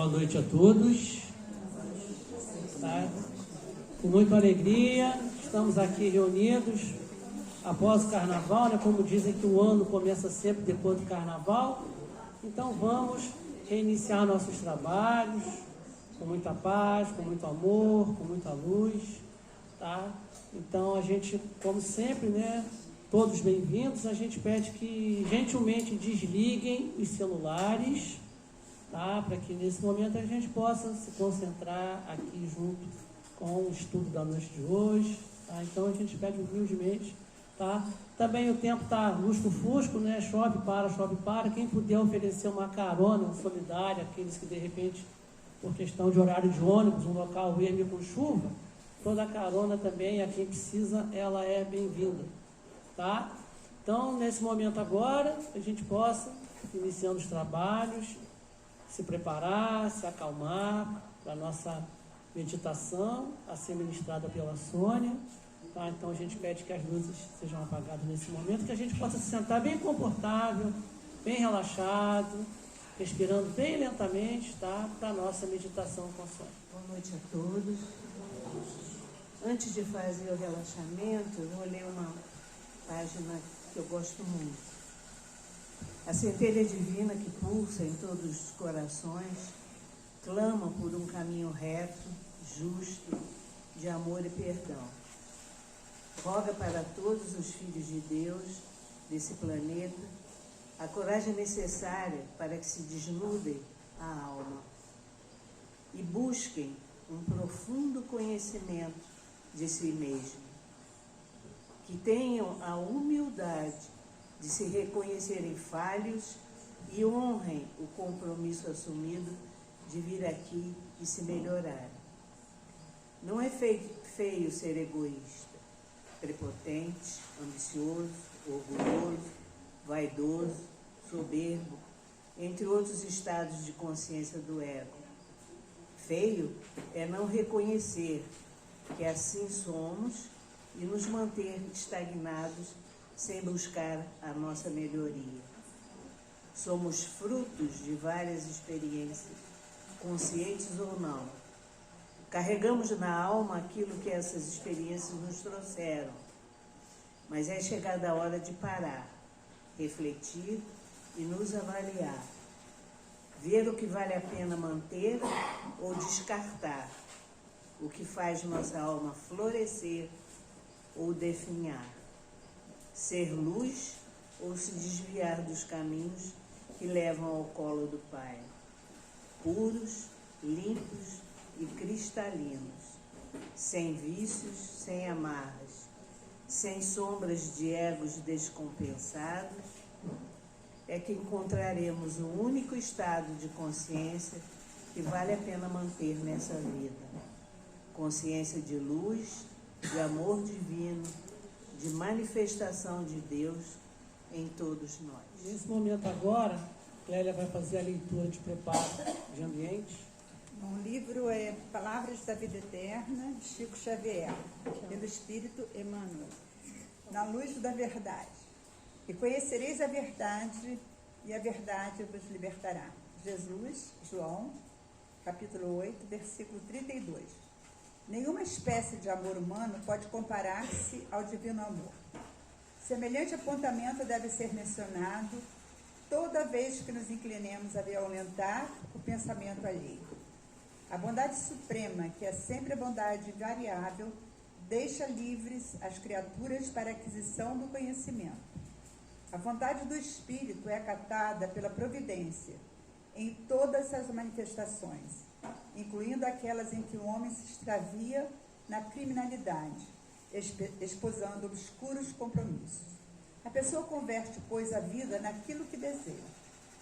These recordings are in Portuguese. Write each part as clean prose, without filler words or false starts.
Boa noite a todos. Tá? Com muita alegria, estamos aqui reunidos após o carnaval, né? Como dizem que o ano começa sempre depois do carnaval. Então vamos reiniciar nossos trabalhos com muita paz, com muito amor, com muita luz. Tá? Então a gente, como sempre, né? Todos bem-vindos. A gente pede que gentilmente desliguem os celulares, tá? Para que nesse momento a gente possa se concentrar aqui junto com o estudo da noite de hoje. Tá? Então a gente pede humildemente. Tá? Também o tempo está lusco-fusco, né? Chove para. Quem puder oferecer uma carona solidária, aqueles que de repente, por questão de horário de ônibus, um local vermelho com chuva, toda carona também, a quem precisa, ela é bem-vinda. Tá? Então, nesse momento agora, a gente possa, iniciando os trabalhos, se preparar, se acalmar para a nossa meditação, a ser ministrada pela Sônia. Tá? Então, a gente pede que as luzes sejam apagadas nesse momento, que a gente possa se sentar bem confortável, bem relaxado, respirando bem lentamente, tá? Para a nossa meditação com a Sônia. Boa noite a todos. Antes de fazer o relaxamento, eu vou ler uma página que eu gosto muito. A centelha divina que pulsa em todos os corações clama por um caminho reto, justo, de amor e perdão. Roga para todos os filhos de Deus desse planeta a coragem necessária para que se desnudem a alma e busquem um profundo conhecimento de si mesmo. Que tenham a humildade de se reconhecerem falhos e honrem o compromisso assumido de vir aqui e se melhorar. Não é feio ser egoísta, prepotente, ambicioso, orgulhoso, vaidoso, soberbo, entre outros estados de consciência do ego. Feio é não reconhecer que assim somos e nos manter estagnados sem buscar a nossa melhoria. Somos frutos de várias experiências, conscientes ou não. Carregamos na alma aquilo que essas experiências nos trouxeram, mas é chegada a hora de parar, refletir e nos avaliar. Ver o que vale a pena manter ou descartar, o que faz nossa alma florescer ou definhar, ser luz ou se desviar dos caminhos que levam ao colo do Pai, puros, limpos e cristalinos, sem vícios, sem amarras, sem sombras de egos descompensados, é que encontraremos o único estado de consciência que vale a pena manter nessa vida. Consciência de luz, de amor divino, de manifestação de Deus em todos nós. Nesse momento agora, Clélia vai fazer a leitura de preparo de ambiente. O livro é Palavras da Vida Eterna, de Chico Xavier, pelo Espírito Emmanuel. Na luz da verdade. E conhecereis a verdade, e a verdade vos libertará. Jesus, João, capítulo 8, versículo 32. Nenhuma espécie de amor humano pode comparar-se ao divino amor. Semelhante apontamento deve ser mencionado toda vez que nos inclinemos a violentar o pensamento alheio. A bondade suprema, que é sempre a bondade invariável, deixa livres as criaturas para a aquisição do conhecimento. A vontade do Espírito é acatada pela providência em todas as manifestações, incluindo aquelas em que o homem se extravia na criminalidade, esposando obscuros compromissos. A pessoa converte, pois, a vida naquilo que deseja,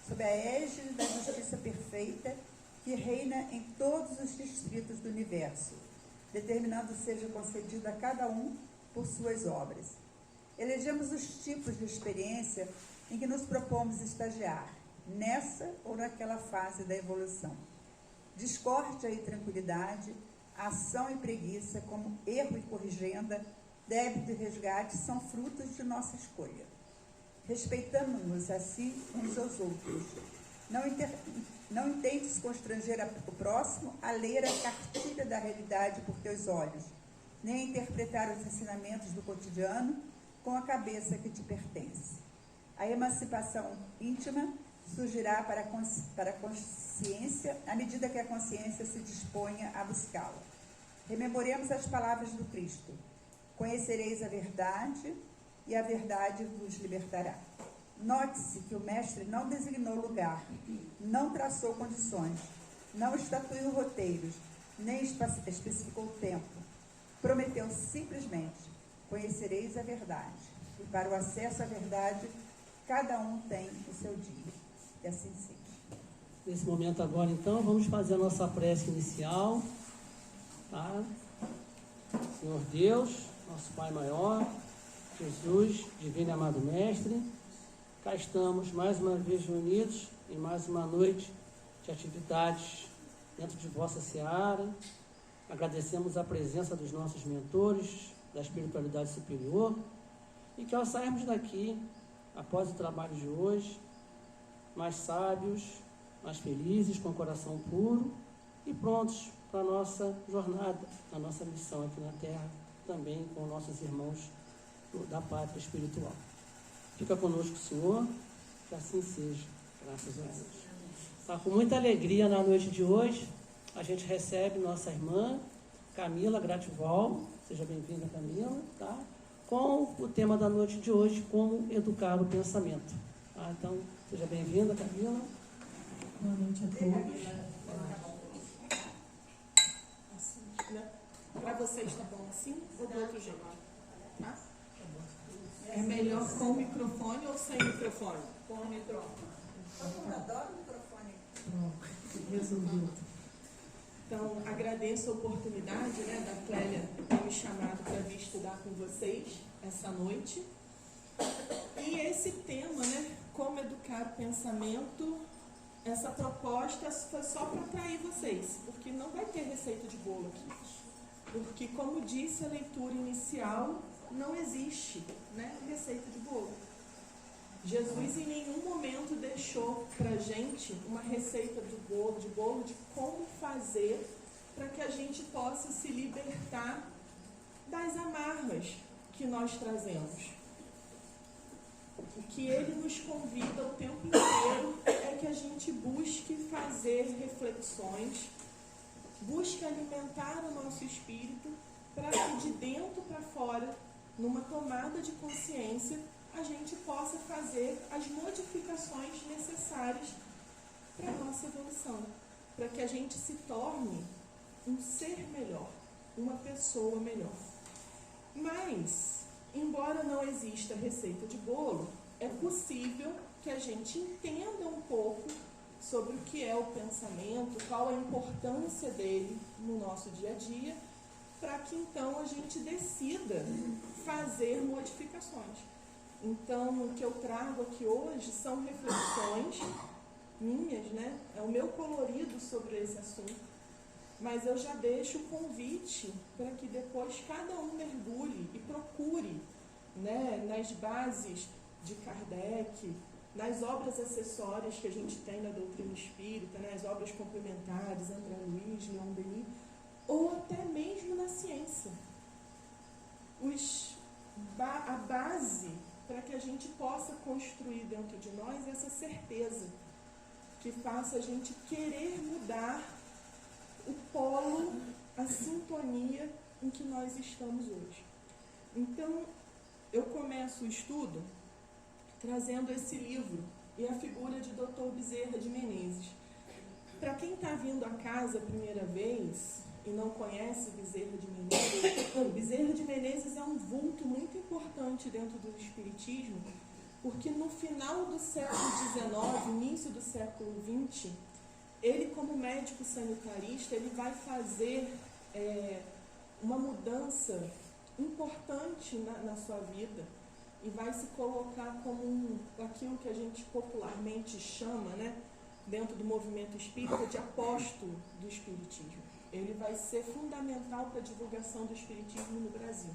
sob a égide da justiça perfeita que reina em todos os distritos do universo, determinando seja concedido a cada um por suas obras. Elegemos os tipos de experiência em que nos propomos estagiar, nessa ou naquela fase da evolução. Discórdia e tranquilidade, ação e preguiça, como erro e corrigenda, débito e resgate, são frutos de nossa escolha. Respeitamos-nos assim uns aos outros, Não intentes constranger o próximo a ler a cartilha da realidade por teus olhos, nem a interpretar os ensinamentos do cotidiano com a cabeça que te pertence. A emancipação íntima surgirá para a consciência à medida que a consciência se disponha a buscá-la. Rememoremos as palavras do Cristo: conhecereis a verdade e a verdade vos libertará. Note-se que o mestre não designou lugar, não traçou condições, não estatuiu roteiros, nem especificou tempo. Prometeu simplesmente: conhecereis a verdade. E para o acesso à verdade, cada um tem o seu dia. E assim seja. Nesse momento agora, então, vamos fazer a nossa prece inicial. Tá? Senhor Deus, nosso Pai maior, Jesus, divino e amado Mestre, cá estamos mais uma vez reunidos em mais uma noite de atividades dentro de vossa seara. Agradecemos a presença dos nossos mentores da espiritualidade superior e que ao sairmos daqui, após o trabalho de hoje, mais sábios, mais felizes, com o coração puro e prontos para a nossa jornada, a nossa missão aqui na Terra, também com nossos irmãos da pátria espiritual. Fica conosco, Senhor, que assim seja, graças a Deus. Tá, com muita alegria na noite de hoje, a gente recebe nossa irmã Camila Gratival, seja bem-vinda, Camila, tá? Com o tema da noite de hoje, como educar o pensamento. Tá? Então, seja bem-vinda, Camila. Boa noite a todos. Assim, né? Para vocês tá bom assim ou do outro jeito? Tá? É melhor com o microfone ou sem microfone? Com o microfone. Eu adoro o microfone. Pronto, resolvido. Então, agradeço a oportunidade, né, da Clélia ter me chamado para vir estudar com vocês essa noite. E esse tema, né, como educar o pensamento, essa proposta foi só para atrair vocês, porque não vai ter receita de bolo aqui. Porque, como disse a leitura inicial, não existe, né, receita de bolo. Jesus em nenhum momento deixou para a gente uma receita de bolo de como fazer para que a gente possa se libertar das amarras que nós trazemos. O que ele nos convida o tempo inteiro é que a gente busque fazer reflexões, busque alimentar o nosso espírito para que de dentro para fora, numa tomada de consciência, a gente possa fazer as modificações necessárias para a nossa evolução, para que a gente se torne um ser melhor, uma pessoa melhor. Mas, embora não exista receita de bolo, é possível que a gente entenda um pouco sobre o que é o pensamento, qual a importância dele no nosso dia a dia, para que então a gente decida fazer modificações. Então, o que eu trago aqui hoje são reflexões minhas, né? É o meu colorido sobre esse assunto. Mas eu já deixo o convite para que depois cada um mergulhe e procure, né, nas bases de Kardec, nas obras acessórias que a gente tem na doutrina espírita, né, as obras complementares, André Luiz, Leon Denis, ou até mesmo na ciência. A base para que a gente possa construir dentro de nós essa certeza que faça a gente querer mudar o polo, a sintonia em que nós estamos hoje. Então, eu começo o estudo trazendo esse livro e a figura de Dr. Bezerra de Menezes. Para quem está vindo a casa a primeira vez e não conhece Bezerra de Menezes, Bezerra de Menezes é um vulto muito importante dentro do Espiritismo, porque no final do século XIX, início do século XX, ele, como médico sanitarista, ele vai fazer uma mudança importante na sua vida e vai se colocar como aquilo que a gente popularmente chama, né, dentro do movimento espírita, de apóstolo do Espiritismo. Ele vai ser fundamental para a divulgação do Espiritismo no Brasil.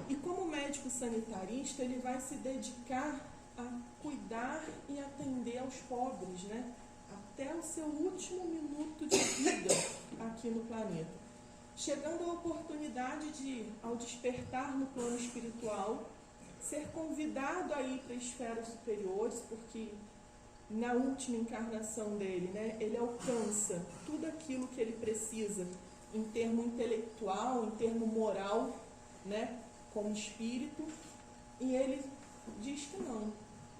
E como médico sanitarista, ele vai se dedicar a cuidar e atender aos pobres, né? Até o seu último minuto de vida aqui no planeta. Chegando à oportunidade de, ao despertar no plano espiritual, ser convidado a ir para esferas superiores, porque na última encarnação dele, né, ele alcança tudo aquilo que ele precisa em termo intelectual, em termo moral, né, como espírito, e ele diz que não.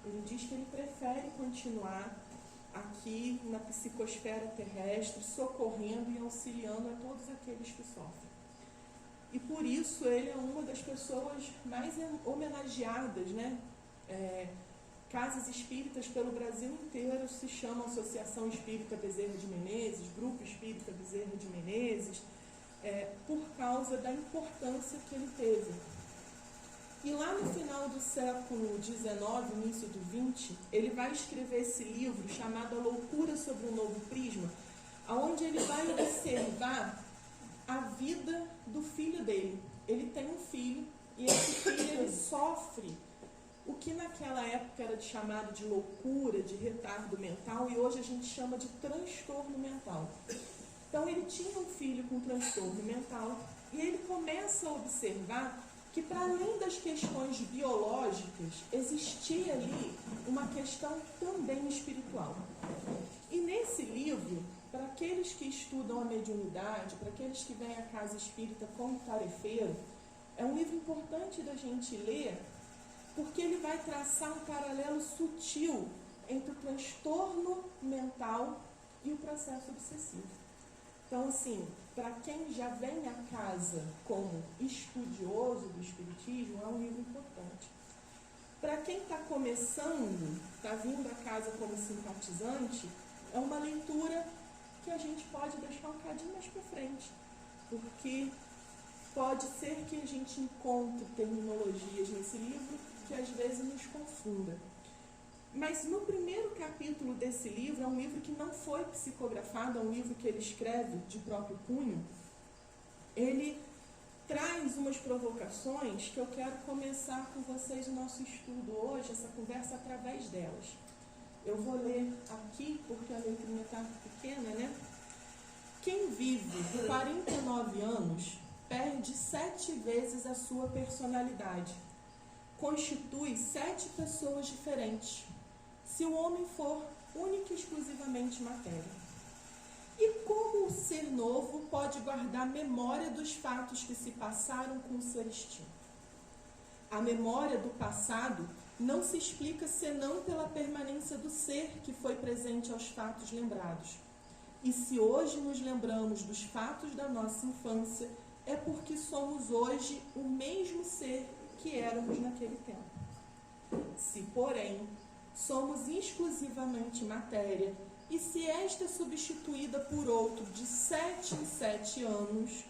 Ele diz que ele prefere continuar aqui na psicosfera terrestre, socorrendo e auxiliando a todos aqueles que sofrem. E por isso ele é uma das pessoas mais homenageadas, né? Casas espíritas pelo Brasil inteiro se chamam Associação Espírita Bezerra de Menezes, Grupo Espírita Bezerra de Menezes, por causa da importância que ele teve. E lá no final do século XIX, início do XX, ele vai escrever esse livro chamado A Loucura sobre o Novo Prisma, onde ele vai observar a vida do filho dele. Ele tem um filho e esse filho ele sofre o que naquela época era chamado de loucura, de retardo mental, e hoje a gente chama de transtorno mental. Então ele tinha um filho com transtorno mental e ele começa a observar que para além das questões biológicas, existia ali uma questão também espiritual. E nesse livro, para aqueles que estudam a mediunidade, para aqueles que vêm à casa espírita como tarefeiro, é um livro importante da gente ler, porque ele vai traçar um paralelo sutil entre o transtorno mental e o processo obsessivo. Então, assim, para quem já vem à casa como estudioso do espiritismo, é um livro importante. Para quem está começando, está vindo à casa como simpatizante, é uma leitura que a gente pode deixar um bocadinho mais para frente, porque pode ser que a gente encontre terminologias nesse livro que às vezes nos confunda. Mas no primeiro capítulo desse livro, é um livro que não foi psicografado, é um livro que ele escreve de próprio punho, ele traz umas provocações que eu quero começar com vocês o nosso estudo hoje, essa conversa através delas. Eu vou ler aqui, porque a letrinha está pequena, né? Quem vive 49 anos perde 7 vezes a sua personalidade. Constitui 7 pessoas diferentes, se o homem for única e exclusivamente matéria. E como o ser novo pode guardar memória dos fatos que se passaram com o ser extinto? A memória do passado não se explica senão pela permanência do ser que foi presente aos fatos lembrados. E se hoje nos lembramos dos fatos da nossa infância, é porque somos hoje o mesmo ser que éramos naquele tempo. Se, porém, somos exclusivamente matéria, e se esta é substituída por outro de 7 em 7 anos,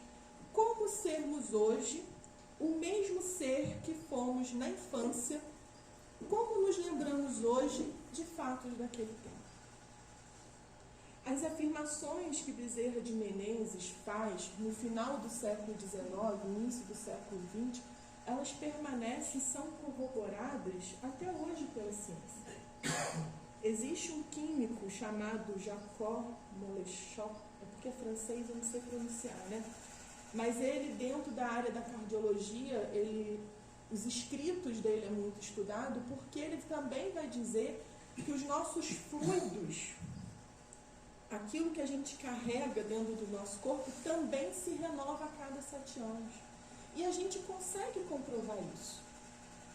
como sermos hoje o mesmo ser que fomos na infância, como nos lembramos hoje de fatos daquele tempo? As afirmações que Bezerra de Menezes faz no final do século XIX, início do século XX, elas permanecem e são corroboradas até hoje pela ciência. Existe um químico chamado Jacob Moleschott, é porque é francês, eu não sei pronunciar, né? Mas ele, dentro da área da cardiologia, os escritos dele é muito estudado, porque ele também vai dizer que os nossos fluidos, aquilo que a gente carrega dentro do nosso corpo, também se renova a cada 7 anos. E a gente consegue comprovar isso.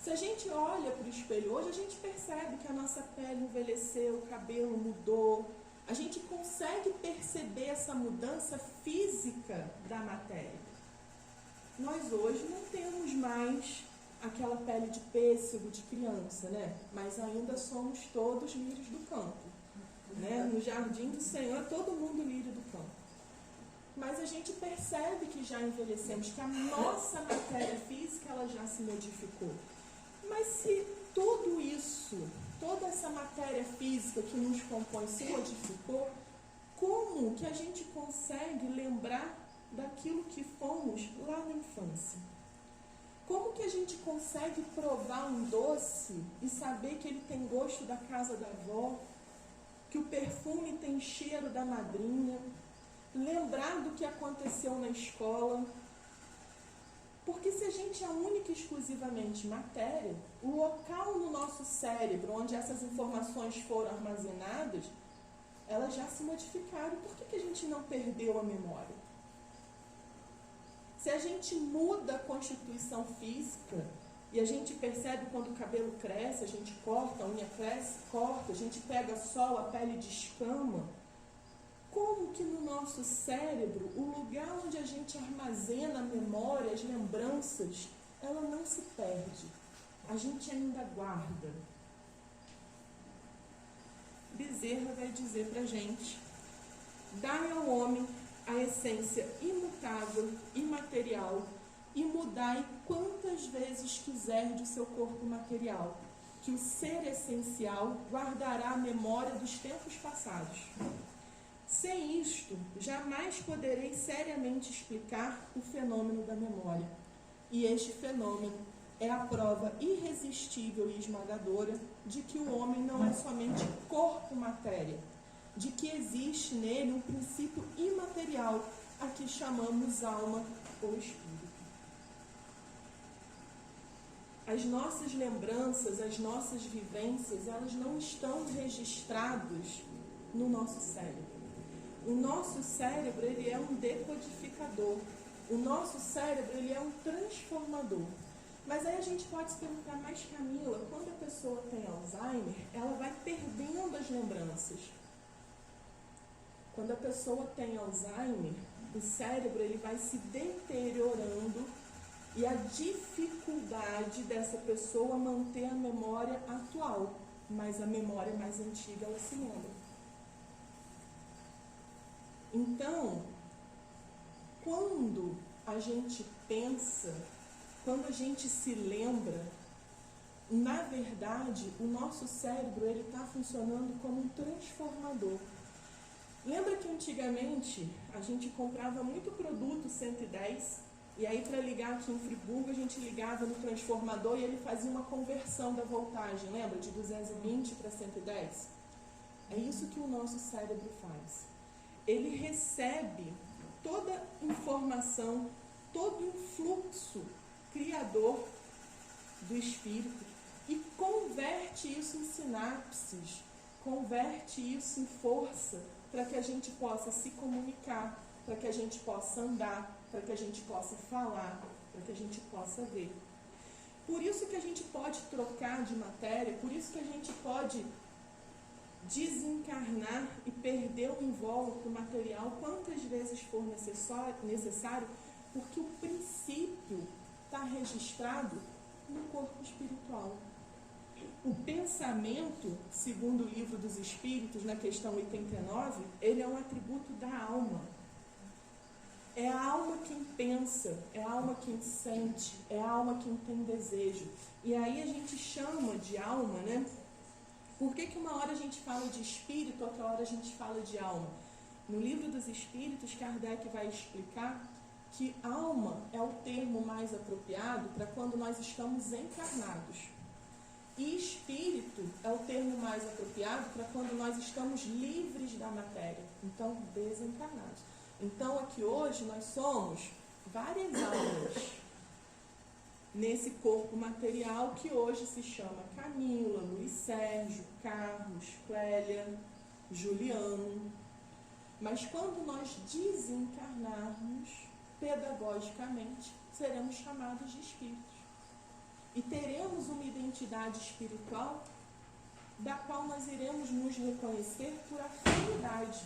Se a gente olha para o espelho hoje, a gente percebe que a nossa pele envelheceu, o cabelo mudou. A gente consegue perceber essa mudança física da matéria. Nós hoje não temos mais aquela pele de pêssego de criança, né? Mas ainda somos todos lírios do campo, né? No jardim do Senhor, todo mundo lírio do campo. Mas a gente percebe que já envelhecemos, que a nossa matéria física ela já se modificou. Mas se tudo isso, toda essa matéria física que nos compõe se modificou, como que a gente consegue lembrar daquilo que fomos lá na infância? Como que a gente consegue provar um doce e saber que ele tem gosto da casa da avó, que o perfume tem cheiro da madrinha, lembrar do que aconteceu na escola? Porque se a gente é única e exclusivamente matéria, o local no nosso cérebro onde essas informações foram armazenadas, elas já se modificaram. Por que a gente não perdeu a memória? Se a gente muda a constituição física e a gente percebe quando o cabelo cresce, a gente corta, a unha cresce, corta, a gente pega sol, a pele descama, como que no nosso cérebro, o lugar onde a gente armazena a memória, as lembranças, ela não se perde? A gente ainda guarda. Bezerra vai dizer pra gente: dai ao homem a essência imutável, imaterial, e mudai quantas vezes quiser de seu corpo material, que o ser essencial guardará a memória dos tempos passados. Sem isto, jamais poderei seriamente explicar o fenômeno da memória. E este fenômeno é a prova irresistível e esmagadora de que o homem não é somente corpo-matéria, de que existe nele um princípio imaterial, a que chamamos alma ou espírito. As nossas lembranças, as nossas vivências, elas não estão registradas no nosso cérebro. O nosso cérebro, ele é um decodificador. O nosso cérebro, ele é um transformador. Mas aí a gente pode se perguntar: mas Camila, quando a pessoa tem Alzheimer, ela vai perdendo as lembranças. Quando a pessoa tem Alzheimer, o cérebro ele vai se deteriorando e a dificuldade dessa pessoa manter a memória atual, mas a memória mais antiga ela se lembra. Então, quando a gente pensa, quando a gente se lembra, na verdade, o nosso cérebro ele está funcionando como um transformador. Lembra que antigamente a gente comprava muito produto 110 e aí para ligar aqui em Friburgo a gente ligava no transformador e ele fazia uma conversão da voltagem, lembra? De 220 para 110? É isso que o nosso cérebro faz. Ele recebe toda informação, todo o fluxo criador do espírito e converte isso em sinapses, converte isso em força, para que a gente possa se comunicar, para que a gente possa andar, para que a gente possa falar, para que a gente possa ver. Por isso que a gente pode trocar de matéria, por isso que a gente pode desencarnar e perder o invólucro material quantas vezes for necessário, porque o princípio está registrado no corpo espiritual. O pensamento, segundo o Livro dos Espíritos, na questão 89, ele é um atributo da alma. É a alma quem pensa, é a alma quem sente, é a alma quem tem desejo. E aí a gente chama de alma, né? Por que uma hora a gente fala de espírito, outra hora a gente fala de alma? No Livro dos Espíritos, Kardec vai explicar que alma é o termo mais apropriado para quando nós estamos encarnados. E espírito é o termo mais apropriado para quando nós estamos livres da matéria, então desencarnados. Então aqui hoje nós somos várias almas nesse corpo material que hoje se chama Camila, Luiz Sérgio, Carlos, Clélia, Juliano. Mas quando nós desencarnarmos, pedagogicamente, seremos chamados de espíritos. E teremos uma identidade espiritual da qual nós iremos nos reconhecer por afinidade.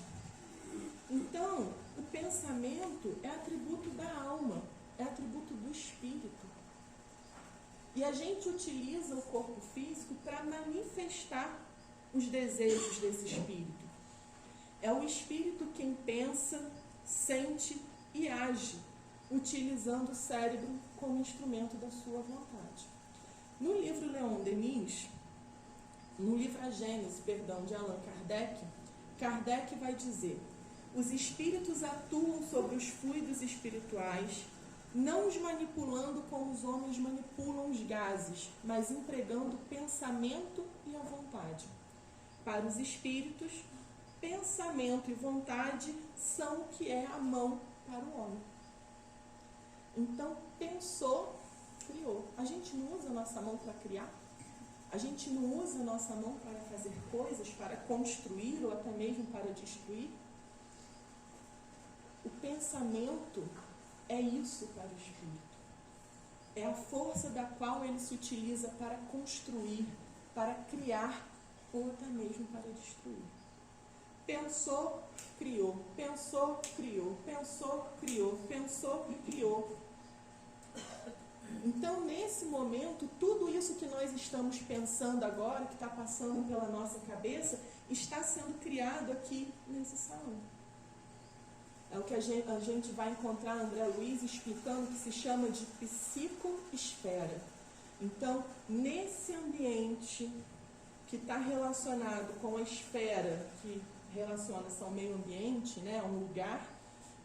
Então, o pensamento é atributo da alma, é atributo do espírito. E a gente utiliza o corpo físico para manifestar os desejos desse espírito. É o espírito quem pensa, sente e age, utilizando o cérebro como instrumento da sua vontade. No livro Leon Denis, no livro A Gênese, de Allan Kardec, Kardec vai dizer: os espíritos atuam sobre os fluidos espirituais não os manipulando como os homens manipulam os gases, mas empregando o pensamento e a vontade. Para os espíritos, pensamento e vontade são o que é a mão para o homem. Então, pensou, criou. A gente não usa a nossa mão para criar? A gente não usa a nossa mão para fazer coisas, para construir ou até mesmo para destruir? O pensamento é isso para o espírito. É a força da qual ele se utiliza para construir, para criar ou até mesmo para destruir. Pensou, criou. Pensou, criou. Pensou, criou. Pensou e criou. Então, nesse momento, tudo isso que nós estamos pensando agora, que está passando pela nossa cabeça, está sendo criado aqui nesse salão. É o que a gente vai encontrar André Luiz explicando, que se chama de psicoesfera. Então, nesse ambiente que está relacionado com a esfera, que relaciona-se ao meio ambiente, né, a um lugar,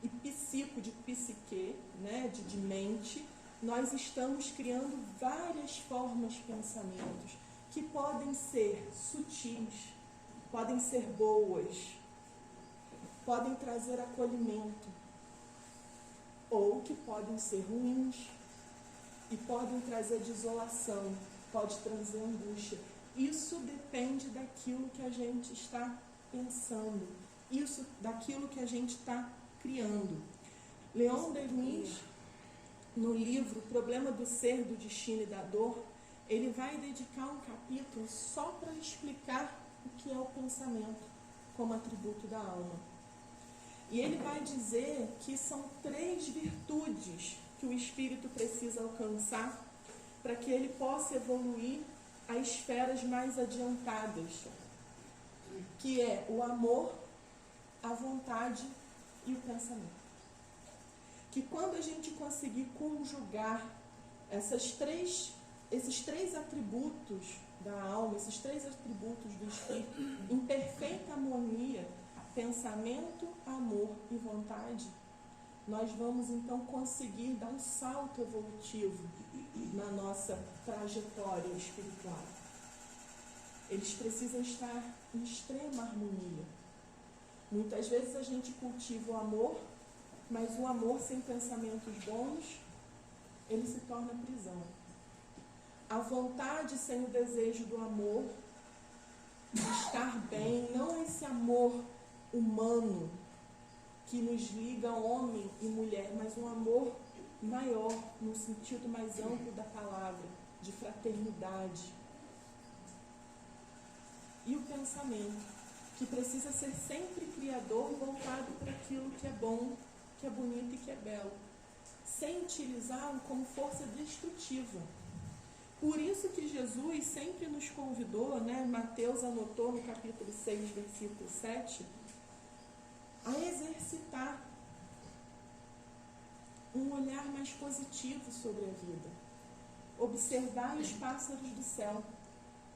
e psico, de psique, né, de mente, nós estamos criando várias formas de pensamentos que podem ser sutis, podem ser boas, podem trazer acolhimento, ou que podem ser ruins e podem trazer desolação, pode trazer angústia. Isso depende daquilo que a gente está pensando, isso daquilo que a gente está criando. Leon Denis, no livro Problema do Ser, do Destino e da Dor, ele vai dedicar um capítulo só para explicar o que é o pensamento como atributo da alma. E ele vai dizer que são 3 virtudes que o espírito precisa alcançar para que ele possa evoluir a esferas mais adiantadas, que é o amor, a vontade e o pensamento. Que quando a gente conseguir conjugar esses três atributos da alma, esses 3 atributos do espírito, em perfeita harmonia, pensamento, amor e vontade, nós vamos então conseguir dar um salto evolutivo na nossa trajetória espiritual. Eles precisam estar em extrema harmonia. Muitas vezes a gente cultiva o amor, mas o amor sem pensamentos bons, ele se torna prisão. A vontade sem o desejo do amor, de estar bem, não esse amor humano que nos liga homem e mulher, mas um amor maior, no sentido mais amplo da palavra, de fraternidade. E o pensamento, que precisa ser sempre criador, voltado para aquilo que é bom, que é bonito e que é belo, sem utilizá-lo como força destrutiva. Por isso que Jesus sempre nos convidou, né? Mateus anotou no capítulo 6, versículo 7, a exercitar um olhar mais positivo sobre a vida. Observar os pássaros do céu.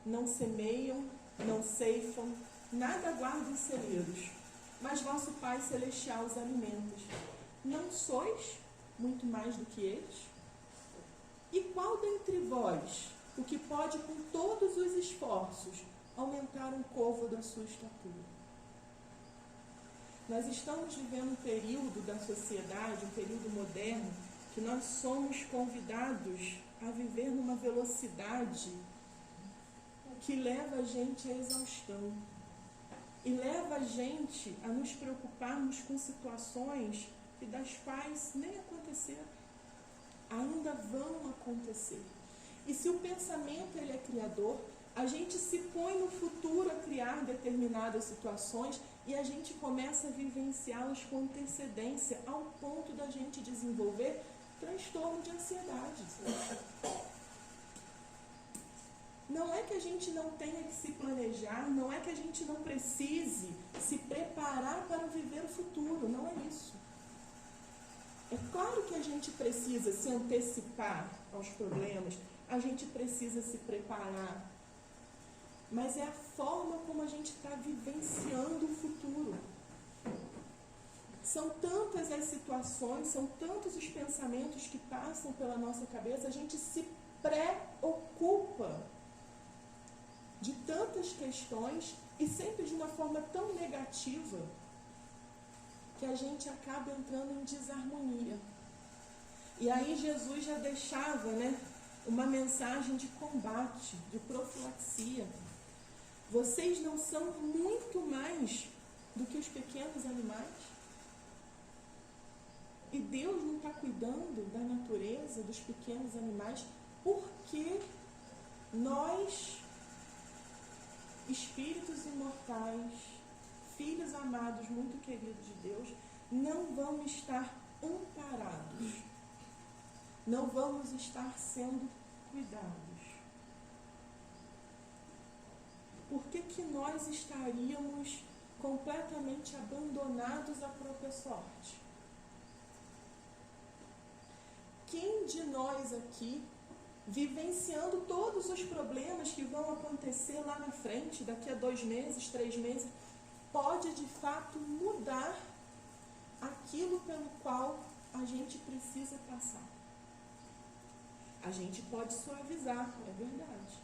Não semeiam, não ceifam, nada guardam em celeiros, mas vosso Pai Celestial os alimenta. Não sois muito mais do que eles? E qual dentre vós, o que pode com todos os esforços aumentar um côvado da sua estatura? Nós estamos vivendo um período da sociedade, um período moderno, que nós somos convidados a viver numa velocidade que leva a gente à exaustão e leva a gente a nos preocuparmos com situações que das quais nem aconteceram, ainda vão acontecer. E se o pensamento ele é criador, a gente se põe no futuro a criar determinadas situações e a gente começa a vivenciá-las com antecedência, ao ponto da gente desenvolver transtorno de ansiedade. Não é que a gente não tenha que se planejar, não é que a gente não precise se preparar para viver o futuro, não é isso. É claro que a gente precisa se antecipar aos problemas, a gente precisa se preparar, mas é a forma como a gente está vivenciando o futuro. são tantas as situações, são tantos os pensamentos que passam pela nossa cabeça, a gente se preocupa de tantas questões e sempre de uma forma tão negativa que a gente acaba entrando em desarmonia. E aí Jesus já deixava, né, uma mensagem de combate, de profilaxia. Vocês não são muito mais do que os pequenos animais? E Deus não está cuidando da natureza, dos pequenos animais, porque nós, espíritos imortais, filhos amados, muito queridos de Deus, não vamos estar amparados, não vamos estar sendo cuidados. Por que nós estaríamos completamente abandonados à própria sorte? Quem de nós aqui, vivenciando todos os problemas que vão acontecer lá na frente, daqui a 2 meses, 3 meses, pode de fato mudar aquilo pelo qual a gente precisa passar? A gente pode suavizar, é verdade.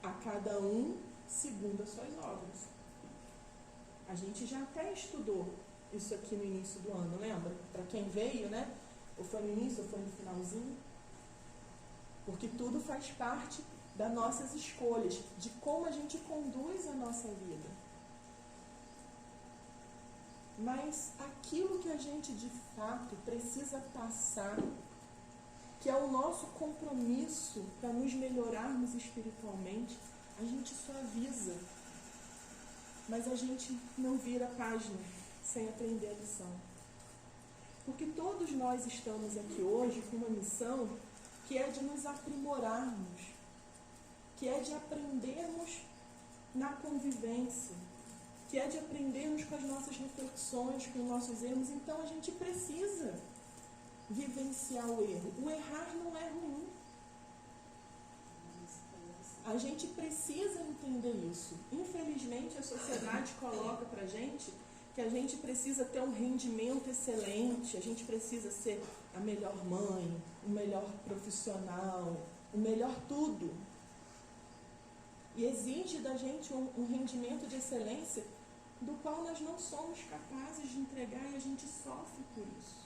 A cada um segundo as suas obras. A gente já até estudou isso aqui no início do ano, lembra? Para quem veio, né? Ou foi no início, ou foi no finalzinho. Porque tudo faz parte das nossas escolhas, de como a gente conduz a nossa vida. Mas aquilo que a gente de fato precisa passar, que é o nosso compromisso para nos melhorarmos espiritualmente, a gente suaviza. Mas a gente não vira a página sem aprender a lição. Porque todos nós estamos aqui hoje com uma missão que é de nos aprimorarmos, que é de aprendermos na convivência, que é de aprendermos com as nossas reflexões, com os nossos erros. Então a gente precisa vivenciar o erro. O errar não é ruim. A gente precisa entender isso. Infelizmente a sociedade coloca pra gente que a gente precisa ter um rendimento excelente, a gente precisa ser a melhor mãe, o melhor profissional, o melhor tudo. E exige da gente um rendimento de excelência do qual nós não somos capazes de entregar e a gente sofre por isso.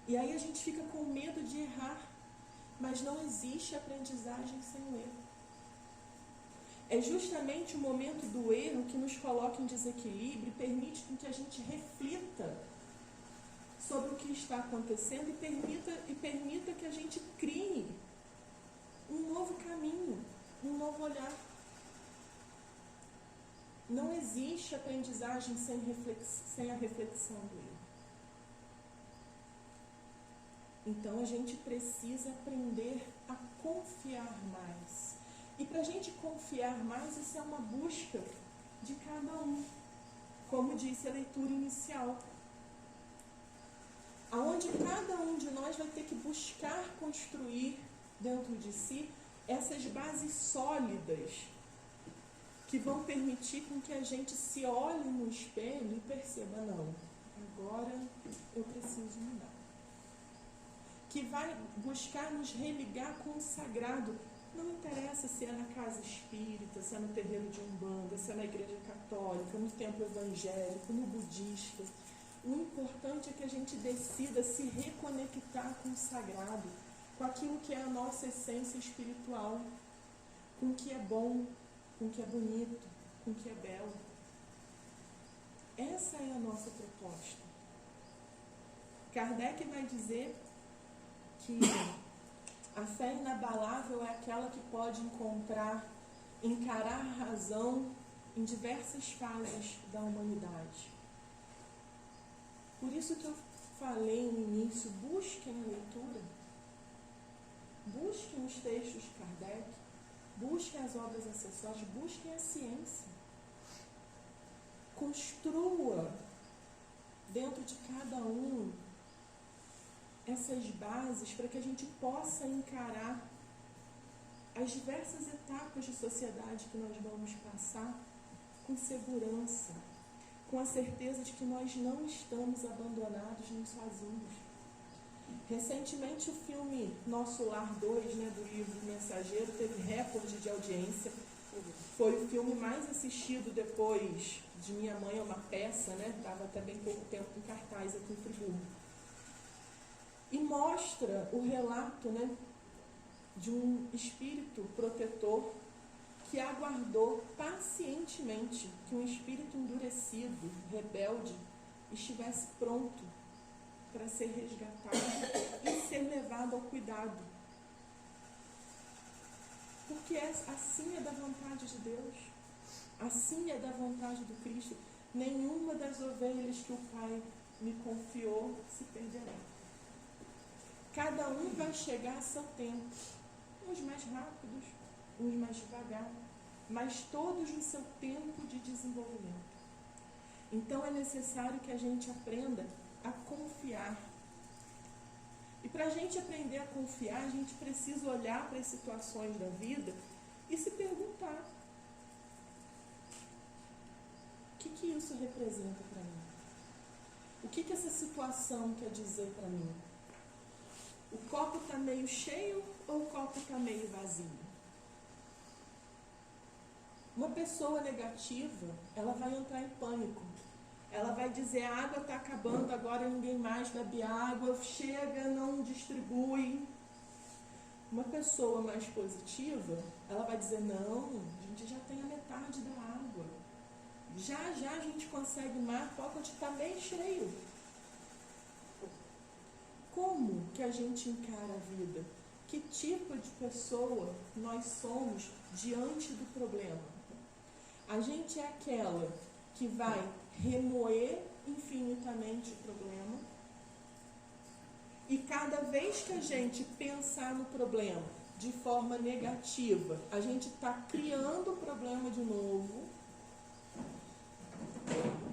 E aí a gente fica com medo de errar, mas não existe aprendizagem sem o erro. É justamente o momento do erro que nos coloca em desequilíbrio e permite que a gente reflita sobre o que está acontecendo e permita que a gente crie um novo caminho, um novo olhar. Não existe aprendizagem sem a reflexão do erro. Então a gente precisa aprender a confiar mais. E para a gente confiar mais, isso é uma busca de cada um. Como disse a leitura inicial. Aonde cada um de nós vai ter que buscar construir dentro de si essas bases sólidas que vão permitir com que a gente se olhe no espelho e perceba, não, agora eu preciso mudar. Que vai buscar nos religar com o sagrado. Não interessa se é na casa espírita, se é no terreiro de Umbanda, se é na igreja católica, no templo evangélico, no budista. O importante é que a gente decida se reconectar com o sagrado, com aquilo que é a nossa essência espiritual, com o que é bom, com o que é bonito, com o que é belo. Essa é a nossa proposta. Kardec vai dizer que a fé inabalável é aquela que pode encarar a razão em diversas fases da humanidade. Por isso que eu falei no início, busquem a leitura, busquem os textos de Kardec, busquem as obras acessórias, busquem a ciência. Construa dentro de cada um essas bases para que a gente possa encarar as diversas etapas de sociedade que nós vamos passar com segurança, com a certeza de que nós não estamos abandonados nem sozinhos. Recentemente o filme Nosso Lar 2, né, do livro Mensageiro, teve recorde de audiência. Foi o filme mais assistido depois de Minha Mãe é uma Peça, né? Estava até bem pouco tempo em cartaz aqui em Friburgo. E mostra o relato, né, de um espírito protetor que aguardou pacientemente que um espírito endurecido, rebelde, estivesse pronto para ser resgatado e ser levado ao cuidado. Porque assim é da vontade de Deus, assim é da vontade do Cristo. Nenhuma das ovelhas que o Pai me confiou se perderá. Cada um vai chegar a seu tempo, uns mais rápidos, uns mais devagar, mas todos no seu tempo de desenvolvimento. Então é necessário que a gente aprenda a confiar. E para a gente aprender a confiar, a gente precisa olhar para as situações da vida e se perguntar: o que isso representa para mim? O que essa situação quer dizer para mim? O copo está meio cheio ou o copo está meio vazio? Uma pessoa negativa, ela vai entrar em pânico. Ela vai dizer: a água está acabando, agora ninguém mais bebe água, chega, não distribui. Uma pessoa mais positiva, ela vai dizer: não, a gente já tem a metade da água. Já a gente consegue mais, o copo está meio cheio. Como que a gente encara a vida? Que tipo de pessoa nós somos diante do problema? A gente é aquela que vai remoer infinitamente o problema, e cada vez que a gente pensar no problema de forma negativa, a gente está criando o problema de novo,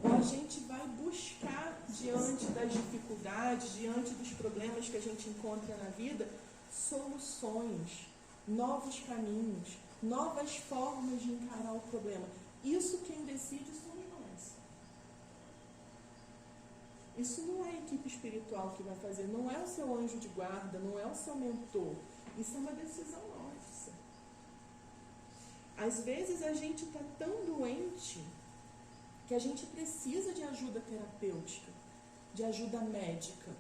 ou a gente vai buscar, diante das dificuldades, diante dos problemas que a gente encontra na vida, soluções, novos caminhos, novas formas de encarar o problema. Isso quem decide somos nós. Isso não é a equipe espiritual que vai fazer, não é o seu anjo de guarda, não é o seu mentor. Isso é uma decisão nossa. Às vezes a gente está tão doente que a gente precisa de ajuda terapêutica, de ajuda médica.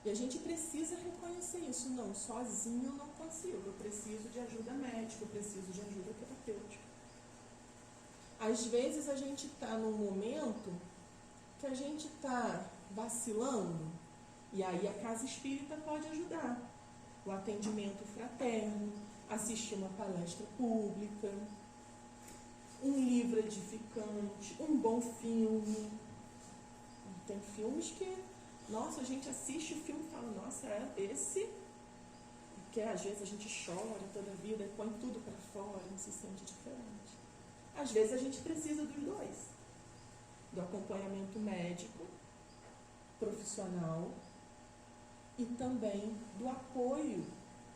E a gente precisa reconhecer isso. Não, sozinho eu não consigo, eu preciso de ajuda médica, eu preciso de ajuda terapêutica. Às vezes a gente está num momento que a gente está vacilando, e aí a casa espírita pode ajudar. O atendimento fraterno, assistir uma palestra pública, um livro edificante, um bom filme. Tem filmes que, nossa, a gente assiste o filme e fala: nossa, é esse? Porque às vezes a gente chora toda a vida e põe tudo para fora e se sente diferente. Às vezes a gente precisa dos dois. Do acompanhamento médico, profissional, e também do apoio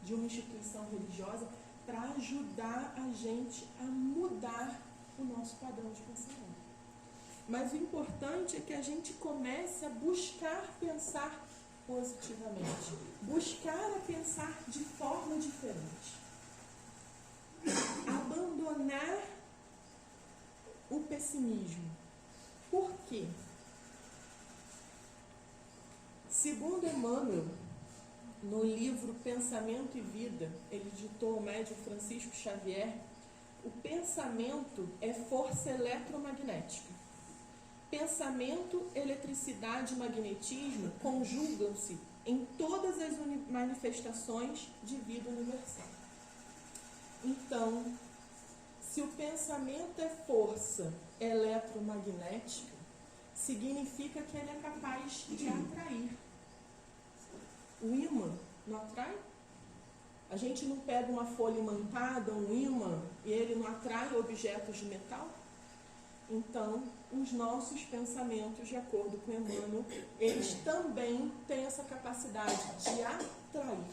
de uma instituição religiosa para ajudar a gente a mudar o nosso padrão de pensamento. Mas o importante é que a gente comece a buscar pensar positivamente, buscar a pensar de forma diferente, abandonar o pessimismo. Por quê? Segundo Emmanuel, no livro Pensamento e Vida, ele ditou o médium Francisco Xavier, o pensamento é força eletromagnética. Pensamento, eletricidade e magnetismo conjugam-se em todas as manifestações de vida universal. Então, se o pensamento é força eletromagnética, significa que ele é capaz de atrair. O ímã não atrai? A gente não pega uma folha imantada, um ímã, e ele não atrai objetos de metal? Então, os nossos pensamentos, de acordo com Emmanuel, eles também têm essa capacidade de atrair.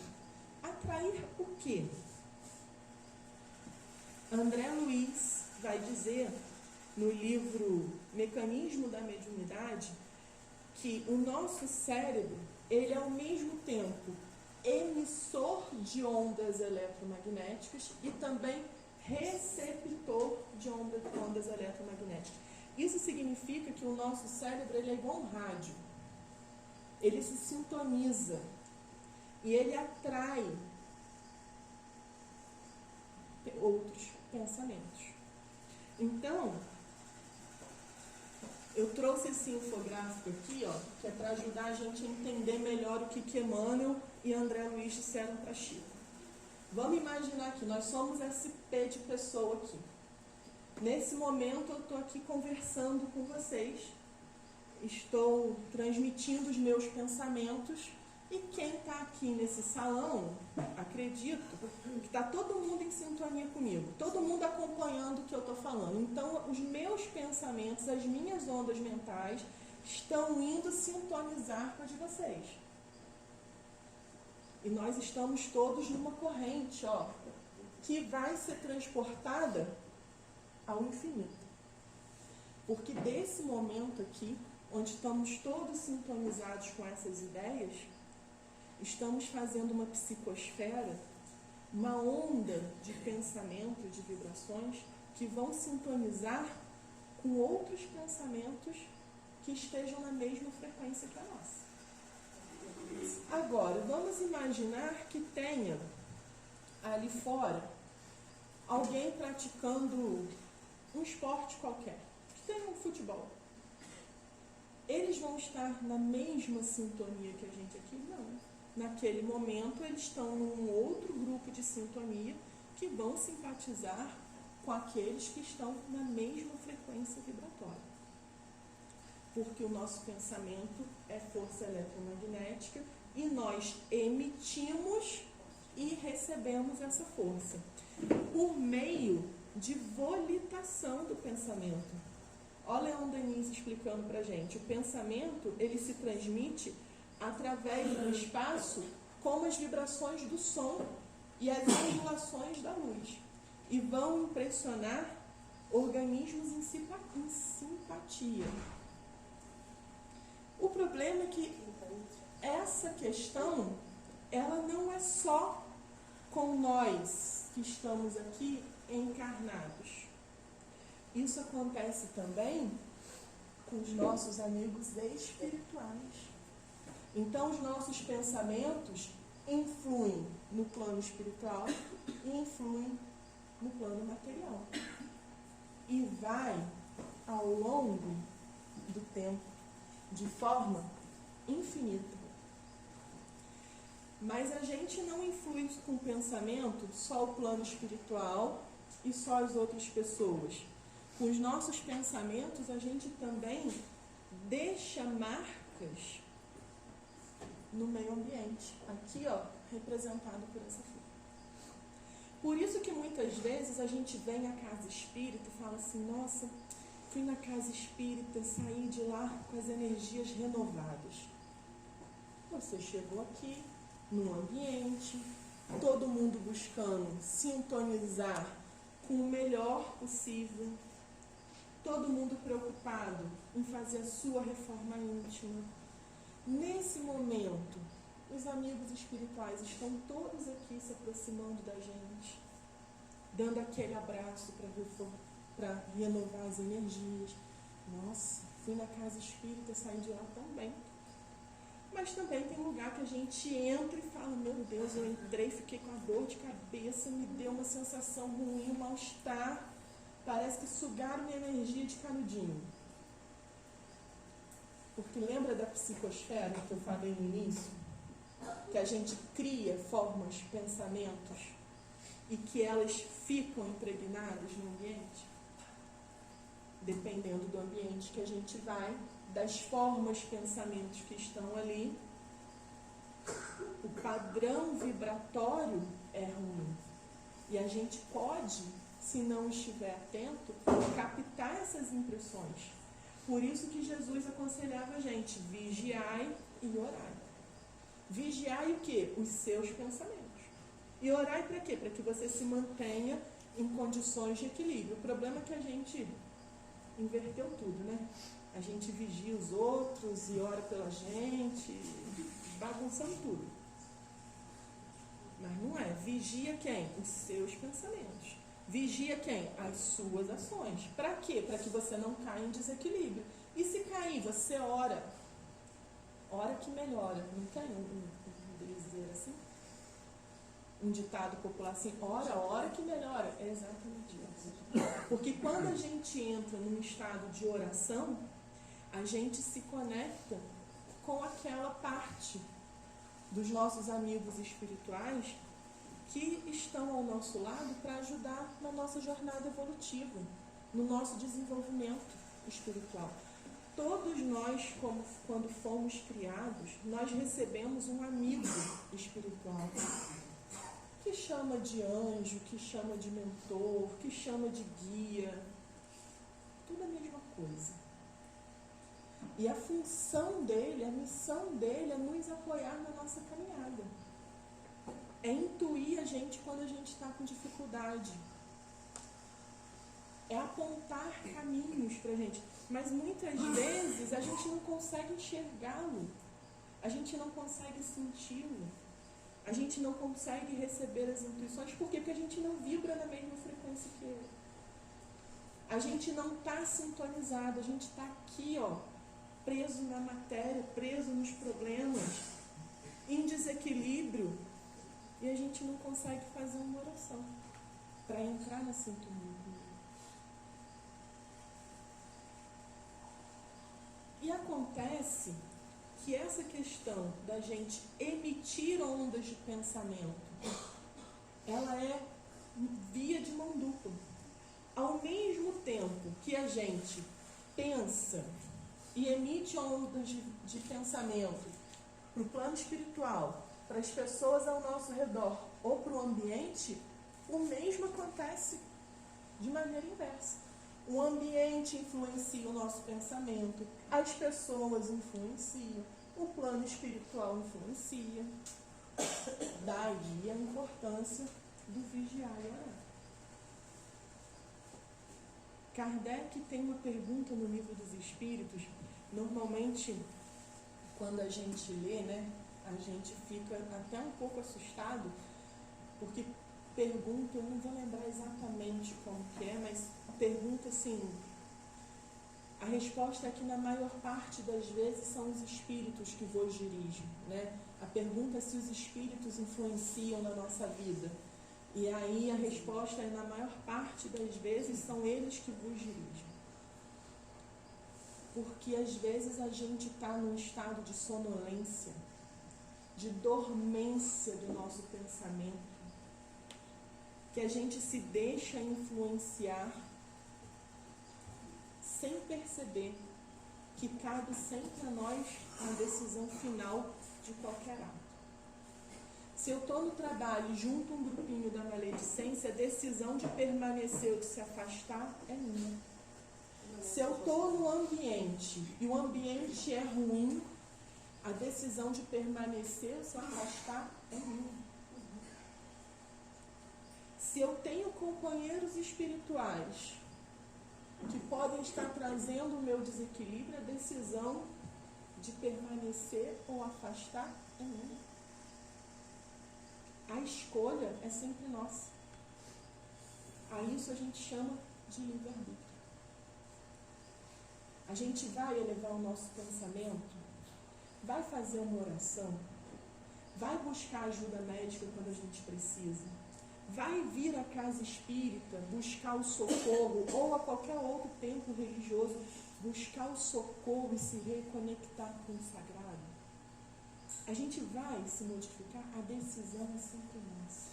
Atrair o quê? André Luiz vai dizer no livro Mecanismo da Mediunidade que o nosso cérebro, ele é ao mesmo tempo emissor de ondas eletromagnéticas e também receptor de ondas eletromagnéticas. Isso significa que o nosso cérebro, ele é igual um rádio. Ele se sintoniza e ele atrai outros pensamentos. Então, eu trouxe esse infográfico aqui, ó, que é para ajudar a gente a entender melhor o que Emmanuel e André Luiz disseram para Chico. Vamos imaginar que nós somos SP de pessoa aqui. Nesse momento eu estou aqui conversando com vocês, estou transmitindo os meus pensamentos e quem está aqui nesse salão, acredito, que está todo mundo em sintonia comigo, todo mundo acompanhando o que eu estou falando. Então, os meus pensamentos, as minhas ondas mentais estão indo sintonizar com as de vocês. E nós estamos todos numa corrente, ó, que vai ser transportada ao infinito. Porque desse momento aqui, onde estamos todos sintonizados com essas ideias, estamos fazendo uma psicosfera, uma onda de pensamento, de vibrações, que vão sintonizar com outros pensamentos que estejam na mesma frequência que a nossa. Agora, vamos imaginar que tenha ali fora alguém praticando um esporte qualquer, que tenha um futebol. Eles vão estar na mesma sintonia que a gente aqui? Não. Naquele momento, eles estão num outro grupo de sintonia que vão simpatizar com aqueles que estão na mesma frequência vibratória. Porque o nosso pensamento é força eletromagnética e nós emitimos e recebemos essa força por meio de volitação do pensamento. Olha Leon Denis explicando para a gente. O pensamento, ele se transmite através do espaço como as vibrações do som e as ondulações da luz. E vão impressionar organismos em simpatia. O problema é que essa questão, ela não é só com nós que estamos aqui encarnados. Isso acontece também com os nossos amigos espirituais. Então, os nossos pensamentos influem no plano espiritual e influem no plano material. E vai, ao longo do tempo, de forma infinita. Mas a gente não influi com o pensamento só o plano espiritual e só as outras pessoas. Com os nossos pensamentos, a gente também deixa marcas no meio ambiente. Aqui, ó, representado por essa flor. Por isso que muitas vezes a gente vem à casa espírita e fala assim, nossa, fui na casa espírita, saí de lá com as energias renovadas. Você chegou aqui, num ambiente, todo mundo buscando sintonizar com o melhor possível, todo mundo preocupado em fazer a sua reforma íntima. Nesse momento, os amigos espirituais estão todos aqui se aproximando da gente, dando aquele abraço para renovar as energias. Nossa, fui na casa espírita, saí de lá também. Mas também tem lugar que a gente entra e fala, meu Deus, eu entrei, fiquei com a dor de cabeça, me deu uma sensação ruim, um mal-estar, parece que sugaram minha energia de canudinho. Porque lembra da psicosfera que eu falei no início? Que a gente cria formas, pensamentos, e que elas ficam impregnadas no ambiente? Dependendo do ambiente que a gente vai, das formas, pensamentos que estão ali, o padrão vibratório é ruim. E a gente pode, se não estiver atento, captar essas impressões. Por isso que Jesus aconselhava a gente, vigiai e orai. Vigiai o quê? Os seus pensamentos. E orai para quê? Para que você se mantenha em condições de equilíbrio. O problema é que a gente inverteu tudo, né? A gente vigia os outros e ora pela gente, bagunçando tudo. Mas não é. Vigia quem? Os seus pensamentos. Vigia quem? As suas ações. Para quê? Para que você não caia em desequilíbrio. E se cair, você ora. Ora que melhora. Não tem dizer assim? Um ditado popular assim, ora que melhora. É exatamente isso. Porque quando a gente entra num estado de oração, a gente se conecta com aquela parte dos nossos amigos espirituais que estão ao nosso lado para ajudar na nossa jornada evolutiva, no nosso desenvolvimento espiritual. Todos nós, quando fomos criados, nós recebemos um amigo espiritual, que chama de anjo, que chama de mentor, que chama de guia, tudo a mesma coisa. E a função dele, a missão dele é nos apoiar na nossa caminhada. É intuir a gente quando a gente está com dificuldade. É apontar caminhos para a gente. Mas muitas vezes a gente não consegue enxergá-lo. A gente não consegue senti-lo. A gente não consegue receber as intuições. Por quê? Porque a gente não vibra na mesma frequência que ele. A gente não está sintonizado. A gente está aqui, preso na matéria, preso nos problemas, em desequilíbrio. E a gente não consegue fazer uma oração para entrar na sintonia. E acontece que essa questão da gente emitir ondas de pensamento, ela é via de mão dupla. Ao mesmo tempo que a gente pensa e emite ondas de pensamento para o plano espiritual, para as pessoas ao nosso redor ou para o ambiente, o mesmo acontece de maneira inversa. O ambiente influencia o nosso pensamento, as pessoas influenciam, o plano espiritual influencia. Daí a importância do vigiar e orar. Kardec tem uma pergunta no Livro dos Espíritos. Normalmente, quando a gente lê, a gente fica até um pouco assustado, porque pergunta, eu não vou lembrar exatamente como que é, mas pergunta assim, a resposta é que na maior parte das vezes são os espíritos que vos dirigem, A pergunta é se os espíritos influenciam na nossa vida. E aí a resposta é, na maior parte das vezes, são eles que vos dirigem. Porque às vezes a gente está num estado de sonolência, de dormência do nosso pensamento, que a gente se deixa influenciar sem perceber que cabe sempre a nós a decisão final de qualquer ato. Se eu estou no trabalho e junto um grupinho da maledicência, a decisão de permanecer ou de se afastar é minha. Se eu estou no ambiente e o ambiente é ruim, a decisão de permanecer ou se afastar é minha. Se eu tenho companheiros espirituais que podem estar trazendo o meu desequilíbrio, a decisão de permanecer ou afastar é minha. A escolha é sempre nossa. A isso a gente chama de livre-arbítrio. A gente vai elevar o nosso pensamento, vai fazer uma oração, vai buscar ajuda médica quando a gente precisa, vai vir à casa espírita buscar o socorro, ou a qualquer outro templo religioso, buscar o socorro e se reconectar com o sagrado. A gente vai se modificar, a decisão é sempre nossa.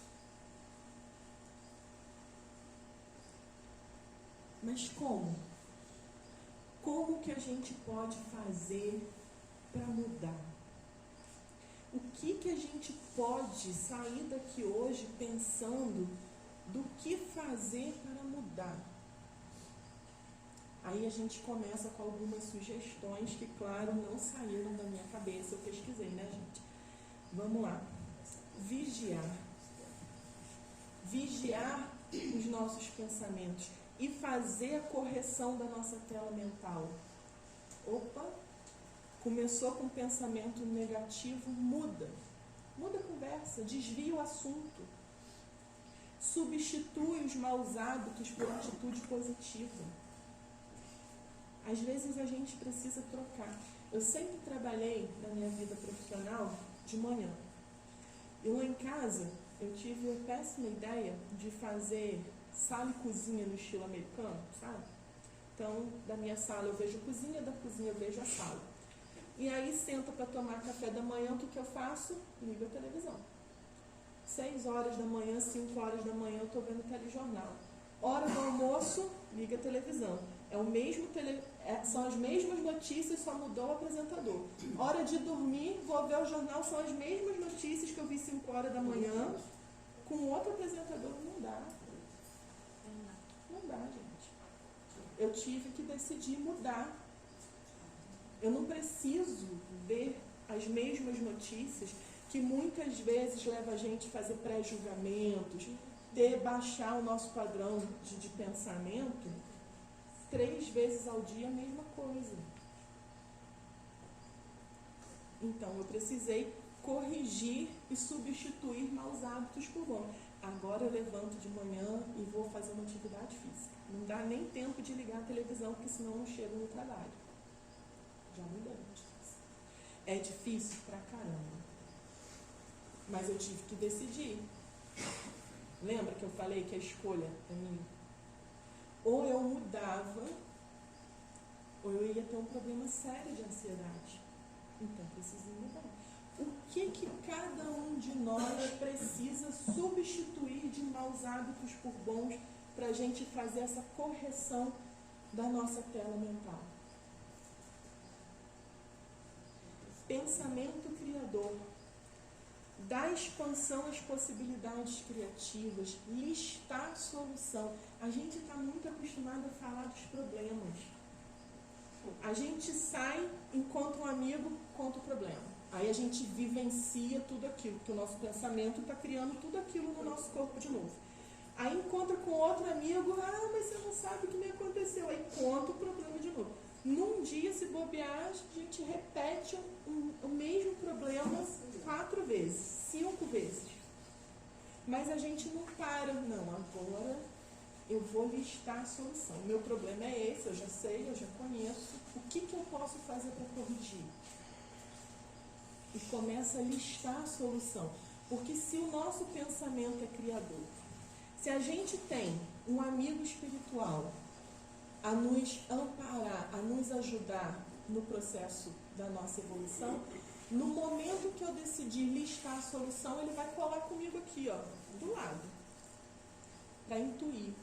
Mas como? Como que a gente pode fazer para mudar? O que a gente pode sair daqui hoje pensando do que fazer para mudar? Aí a gente começa com algumas sugestões que, claro, não saíram da minha cabeça, eu pesquisei, gente? Vamos lá. Vigiar. Vigiar os nossos pensamentos. e fazer a correção da nossa tela mental. Opa, começou com um pensamento negativo, muda a conversa, desvia o assunto, substitui os maus hábitos por atitude positiva. Às vezes a gente precisa trocar. Eu sempre trabalhei na minha vida profissional de manhã. E lá em casa eu tive a péssima ideia de fazer sala e cozinha no estilo americano, sabe? Então, da minha sala eu vejo a cozinha, da cozinha eu vejo a sala. E aí senta para tomar café da manhã, o que eu faço? Ligo a televisão. 6 horas da manhã, 5 horas da manhã eu estou vendo telejornal. Hora do almoço, liga a televisão. São as mesmas notícias, só mudou o apresentador. Hora de dormir, vou ver o jornal, são as mesmas notícias que eu vi 5 horas da manhã, com outro apresentador. Não dá. Não dá, gente. Eu tive que decidir mudar. Eu não preciso ver as mesmas notícias que muitas vezes leva a gente a fazer pré-julgamentos, baixar o nosso padrão de pensamento. 3 vezes ao dia a mesma coisa. Então eu precisei corrigir e substituir maus hábitos por bons. Agora eu levanto de manhã e vou fazer uma atividade física. Não dá nem tempo de ligar a televisão, porque senão eu não chego no trabalho. Já mudei. É difícil pra caramba. Mas eu tive que decidir. Lembra que eu falei que a escolha é minha? Ou eu mudava, ou eu ia ter um problema sério de ansiedade. Então, preciso mudar. O que cada um de nós precisa substituir de maus hábitos por bons para a gente fazer essa correção da nossa tela mental? Pensamento criador. Dar expansão às possibilidades criativas, listar solução. A gente está muito acostumado a falar dos problemas. A gente sai, encontra um amigo, conta o problema. Aí a gente vivencia tudo aquilo, porque o nosso pensamento está criando tudo aquilo no nosso corpo de novo. Aí encontra com outro amigo, mas você não sabe o que me aconteceu. Aí conta o problema de novo. Num dia, se bobear, a gente repete o mesmo problema 4 vezes, 5 vezes. Mas a gente não para. Não, agora eu vou listar a solução. O meu problema é esse, eu já sei, eu já conheço. O que eu posso fazer para corrigir? E começa a listar a solução. Porque se o nosso pensamento é criador, se a gente tem um amigo espiritual a nos amparar, a nos ajudar no processo da nossa evolução, no momento que eu decidir listar a solução, ele vai colar comigo aqui, do lado, para intuir.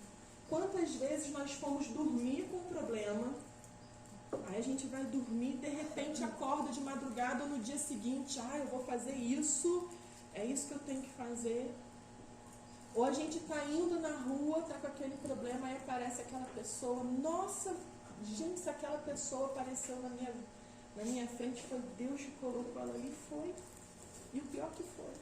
Quantas vezes nós fomos dormir com um problema, aí a gente vai dormir, de repente acorda de madrugada ou no dia seguinte, eu vou fazer isso, é isso que eu tenho que fazer. Ou a gente está indo na rua, está com aquele problema, aí aparece aquela pessoa, nossa, gente, se aquela pessoa apareceu na minha frente, foi Deus que colocou ela ali, foi. E o pior que foi.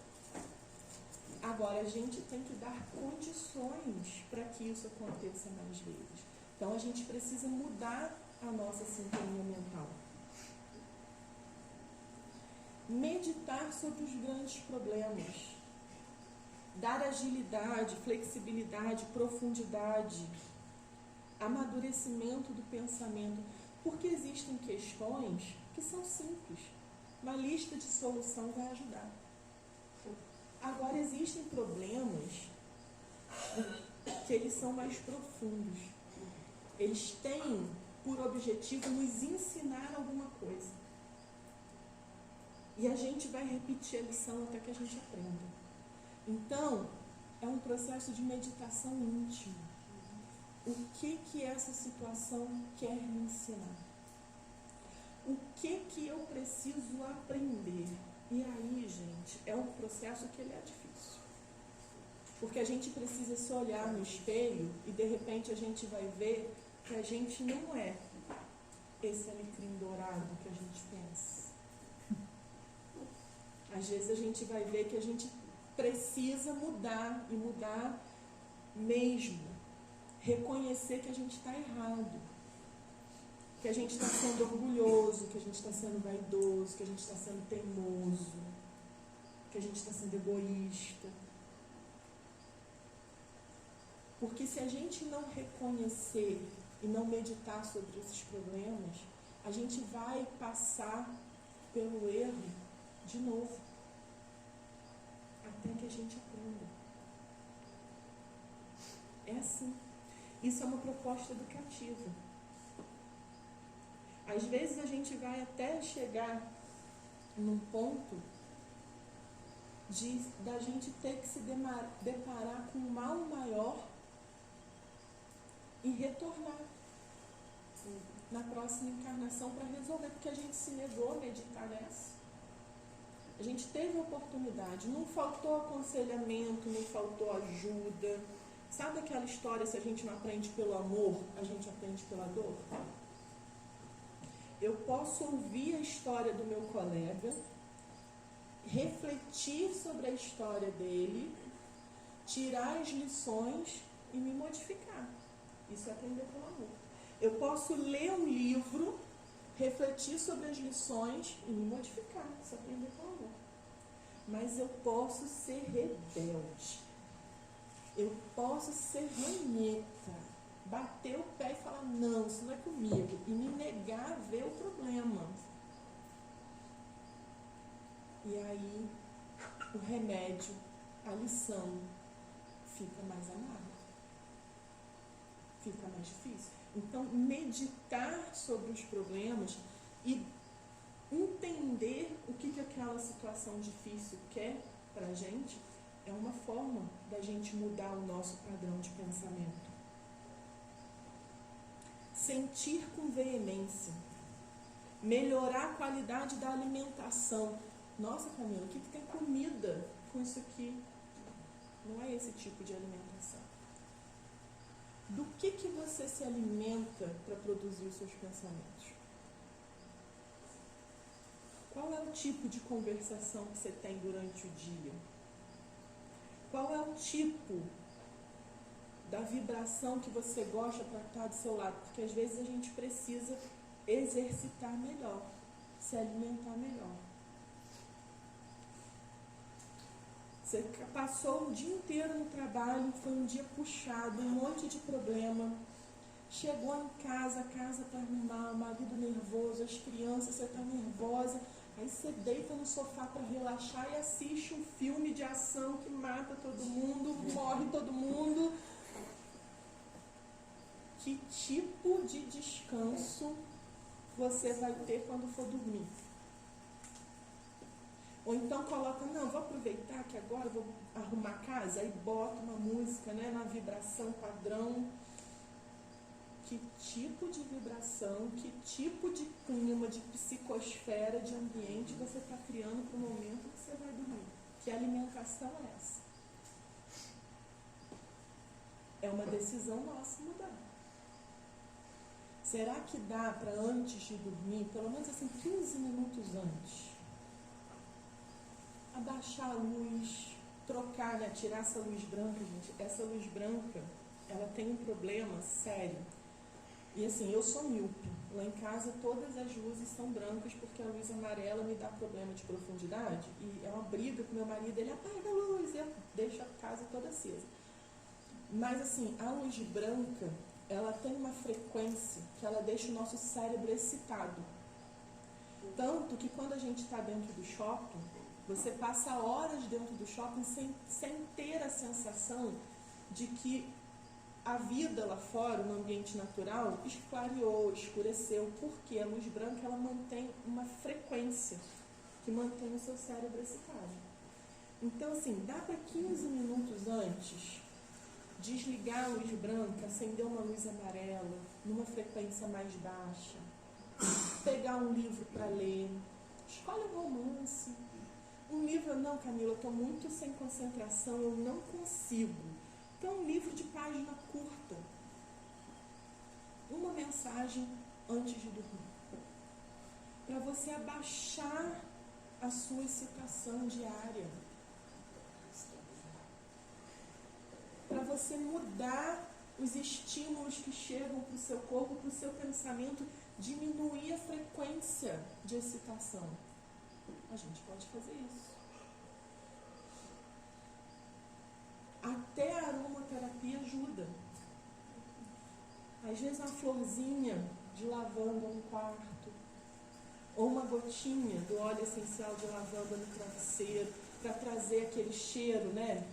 Agora, a gente tem que dar condições para que isso aconteça mais vezes. Então, a gente precisa mudar a nossa sintonia mental. Meditar sobre os grandes problemas. Dar agilidade, flexibilidade, profundidade, amadurecimento do pensamento. Porque existem questões que são simples. Uma lista de solução vai ajudar. Agora, existem problemas que eles são mais profundos. Eles têm por objetivo nos ensinar alguma coisa. E a gente vai repetir a lição até que a gente aprenda. Então, é um processo de meditação íntima. O que essa situação quer me ensinar? O que eu preciso aprender? E aí, gente, é um processo que ele é difícil. Porque a gente precisa se olhar no espelho e, de repente, a gente vai ver que a gente não é esse alecrim dourado que a gente pensa. Às vezes a gente vai ver que a gente precisa mudar, e mudar mesmo. reconhecer que a gente está errado, que a gente está sendo orgulhoso, que a gente está sendo vaidoso, que a gente está sendo teimoso, que a gente está sendo egoísta. Porque se a gente não reconhecer e não meditar sobre esses problemas, a gente vai passar pelo erro de novo, até que a gente aprenda. É assim. Isso é uma proposta educativa. Às vezes a gente vai até chegar num ponto da gente ter que se deparar com um mal maior e retornar na próxima encarnação para resolver, porque a gente se negou a meditar nessa. A gente teve oportunidade, não faltou aconselhamento, não faltou ajuda. Sabe aquela história, se a gente não aprende pelo amor, a gente aprende pela dor? Eu posso ouvir a história do meu colega, refletir sobre a história dele, tirar as lições e me modificar. Isso é aprender pelo amor. Eu posso ler um livro, refletir sobre as lições e me modificar. Isso é aprender pelo amor. Mas eu posso ser rebelde. Eu posso ser ranheta. Bater o pé e falar, não, isso não é comigo. E me negar a ver o problema. E aí, o remédio, a lição, fica mais amarga. Fica mais difícil. Então, meditar sobre os problemas e entender o que aquela situação difícil quer para a gente é uma forma da gente mudar o nosso padrão de pensamento. Sentir com veemência. Melhorar a qualidade da alimentação. Nossa, Camila, o que tem comida com isso aqui? Não é esse tipo de alimentação. Do que você se alimenta para produzir os seus pensamentos? Qual é o tipo de conversação que você tem durante o dia? Qual é o tipo da vibração que você gosta para estar do seu lado? Porque às vezes a gente precisa exercitar melhor, se alimentar melhor. Você passou o dia inteiro no trabalho, foi um dia puxado, um monte de problema. Chegou em casa, a casa está arrumada, o marido nervoso, as crianças, você está nervosa. Aí você deita no sofá para relaxar e assiste um filme de ação que mata todo mundo, morre todo mundo. Que tipo de descanso você vai ter quando for dormir? Ou então coloca, não, vou aproveitar que agora vou arrumar a casa, aí bota uma música, né, na vibração padrão. Que tipo de vibração, que tipo de clima, de psicosfera, de ambiente você está criando para o momento que você vai dormir? Que alimentação é essa? É uma decisão nossa mudar. Será que dá para antes de dormir, pelo menos assim, 15 minutos antes, abaixar a luz, trocar, né, tirar essa luz branca, gente? Essa luz branca, ela tem um problema sério. E assim, eu sou míope. Lá em casa todas as luzes são brancas porque a luz amarela me dá problema de profundidade. E é uma briga com meu marido, ele apaga a luz e eu deixo a casa toda acesa. Mas assim, a luz branca, ela tem uma frequência que ela deixa o nosso cérebro excitado. Tanto que quando a gente está dentro do shopping, você passa horas dentro do shopping sem ter a sensação de que a vida lá fora, no ambiente natural, esclareou, escureceu, porque a luz branca ela mantém uma frequência que mantém o seu cérebro excitado. Então, assim, dá para 15 minutos antes desligar a luz branca, acender uma luz amarela, numa frequência mais baixa, pegar um livro para ler, escolhe um romance. Um livro, não, Camila, eu estou muito sem concentração, eu não consigo. Então, um livro de página curta. Uma mensagem antes de dormir. Para você abaixar a sua excitação diária. Para você mudar os estímulos que chegam para o seu corpo, para o seu pensamento, diminuir a frequência de excitação. A gente pode fazer isso. Até a aromaterapia ajuda. Às vezes uma florzinha de lavanda no quarto, ou uma gotinha do óleo essencial de lavanda no travesseiro, para trazer aquele cheiro, né,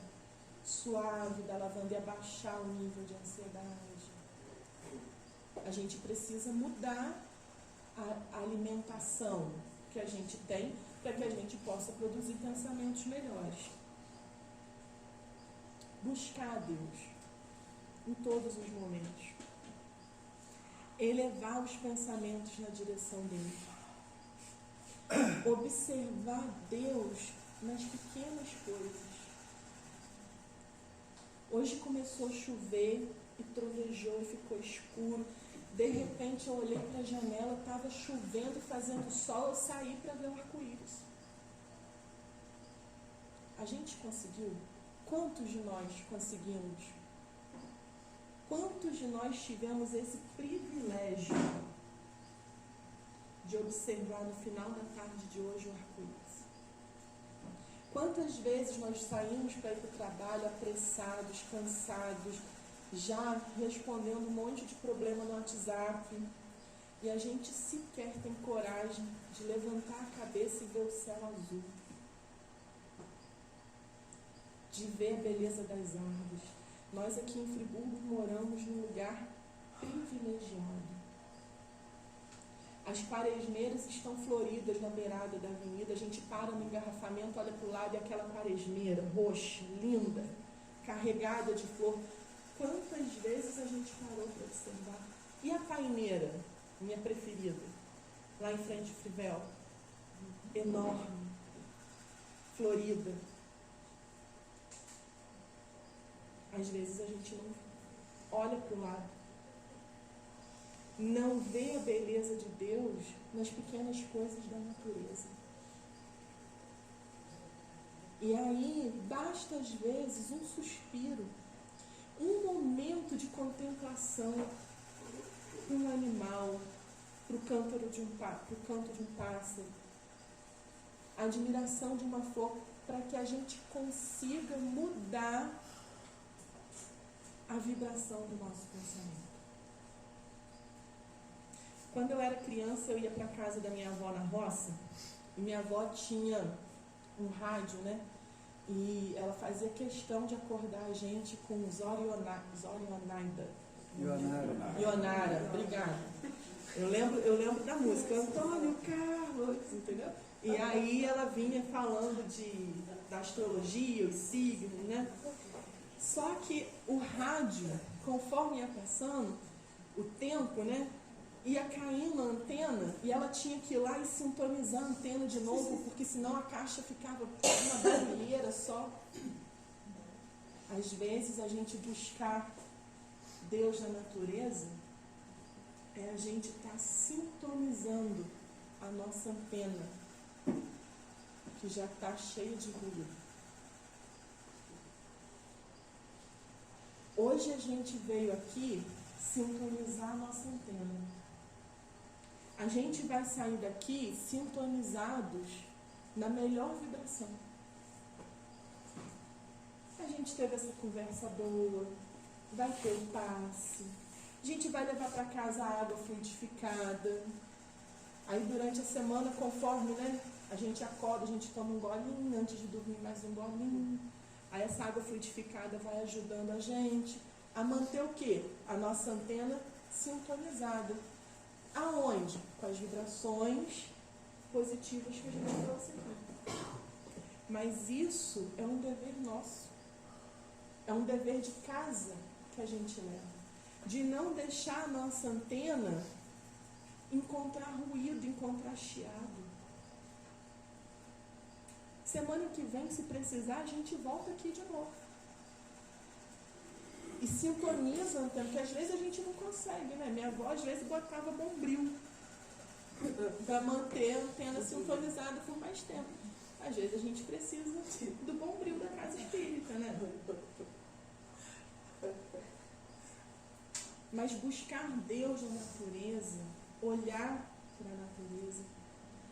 suave da lavanda e abaixar o nível de ansiedade. A gente precisa mudar a alimentação que a gente tem para que a gente possa produzir pensamentos melhores. Buscar a Deus em todos os momentos. Elevar os pensamentos na direção dele. Observar Deus nas pequenas coisas. Hoje começou a chover e trovejou e ficou escuro. De repente eu olhei para a janela, estava chovendo, fazendo sol, eu saí para ver o arco-íris. A gente conseguiu? Quantos de nós conseguimos? Quantos de nós tivemos esse privilégio de observar no final da tarde de hoje o arco-íris? Quantas vezes nós saímos para ir para o trabalho apressados, cansados, já respondendo um monte de problema no WhatsApp, e a gente sequer tem coragem de levantar a cabeça e ver o céu azul, de ver a beleza das árvores. Nós aqui em Friburgo moramos num lugar privilegiado. As quaresmeiras estão floridas na beirada da avenida, a gente para no engarrafamento, olha para o lado e aquela quaresmeira roxa, linda, carregada de flor. Quantas vezes a gente parou para observar? E a paineira, minha preferida, lá em frente ao Frivel, enorme, florida. Às vezes a gente não olha para o lado, não vê a beleza de Deus nas pequenas coisas da natureza. E aí basta às vezes um suspiro, um momento de contemplação para um animal, para o canto de um pássaro, a admiração de uma flor, para que a gente consiga mudar a vibração do nosso pensamento. Quando eu era criança, eu ia para a casa da minha avó na roça, e minha avó tinha um rádio, né? E ela fazia questão de acordar a gente com Ionara, obrigada. Eu lembro da música, Antônio Carlos, entendeu? E aí ela vinha falando da astrologia, os signos, né? Só que o rádio, conforme ia passando o tempo, né, ia caindo a antena e ela tinha que ir lá e sintonizar a antena de novo, porque senão a caixa ficava uma barulheira só. Às vezes a gente buscar Deus na natureza é a gente estar sintonizando a nossa antena, que já está cheia de ruído. Hoje a gente veio aqui sintonizar a nossa antena. A gente vai sair daqui sintonizados na melhor vibração. A gente teve essa conversa boa, vai ter o passe, a gente vai levar para casa a água fluidificada. Aí durante a semana, conforme, né, a gente acorda, a gente toma um golinho, antes de dormir mais um golinho. Aí essa água fluidificada vai ajudando a gente a manter o quê? A nossa antena sintonizada. Aonde? Com as vibrações positivas que a gente trouxe aqui. Mas isso é um dever nosso. É um dever de casa que a gente leva. De não deixar a nossa antena encontrar ruído, encontrar chiado. Semana que vem, se precisar, a gente volta aqui de novo. E sintoniza a antena, porque às vezes a gente não consegue, né? Minha avó, às vezes, botava bombril para manter a antena sintonizada por mais tempo. Às vezes a gente precisa do bombril da casa espírita, né? mas buscar Deus na natureza, olhar para a natureza,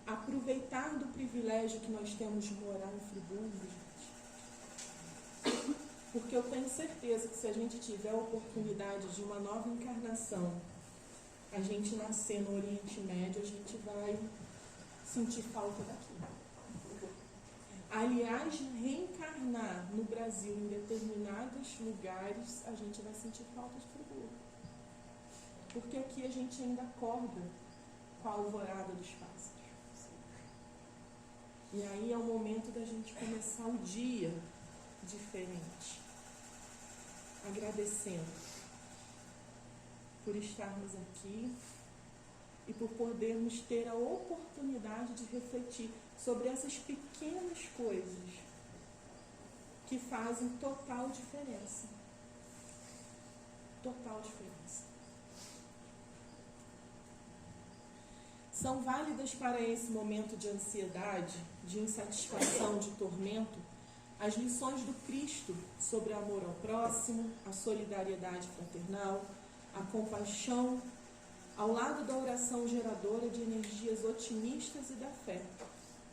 aproveitar do privilégio que nós temos de morar em Friburgo, gente. Porque eu tenho certeza que se a gente tiver a oportunidade de uma nova encarnação, a gente nascer no Oriente Médio, a gente vai sentir falta daquilo. Aliás, reencarnar no Brasil em determinados lugares, a gente vai sentir falta de Friburgo. Porque aqui a gente ainda acorda com a alvorada dos pássaros. E aí é o momento da gente começar o dia diferente. Agradecendo por estarmos aqui e por podermos ter a oportunidade de refletir sobre essas pequenas coisas que fazem total diferença. Total diferença. São válidas para esse momento de ansiedade, de insatisfação, de tormento, as lições do Cristo sobre o amor ao próximo, a solidariedade fraternal, a compaixão, ao lado da oração geradora de energias otimistas e da fé,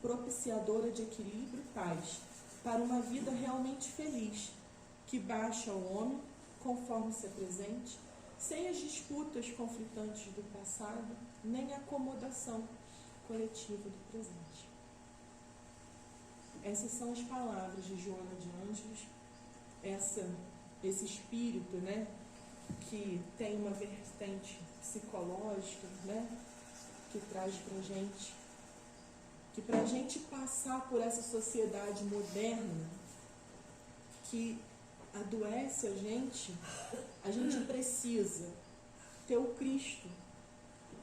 propiciadora de equilíbrio e paz, para uma vida realmente feliz, que baixa ao homem, conforme se apresente, sem as disputas conflitantes do passado, nem a acomodação coletiva do presente. Essas são as palavras de Joana de Ângeles, esse espírito, né, que tem uma vertente psicológica, né, que traz pra gente, que pra gente passar por essa sociedade moderna que adoece a gente precisa ter o Cristo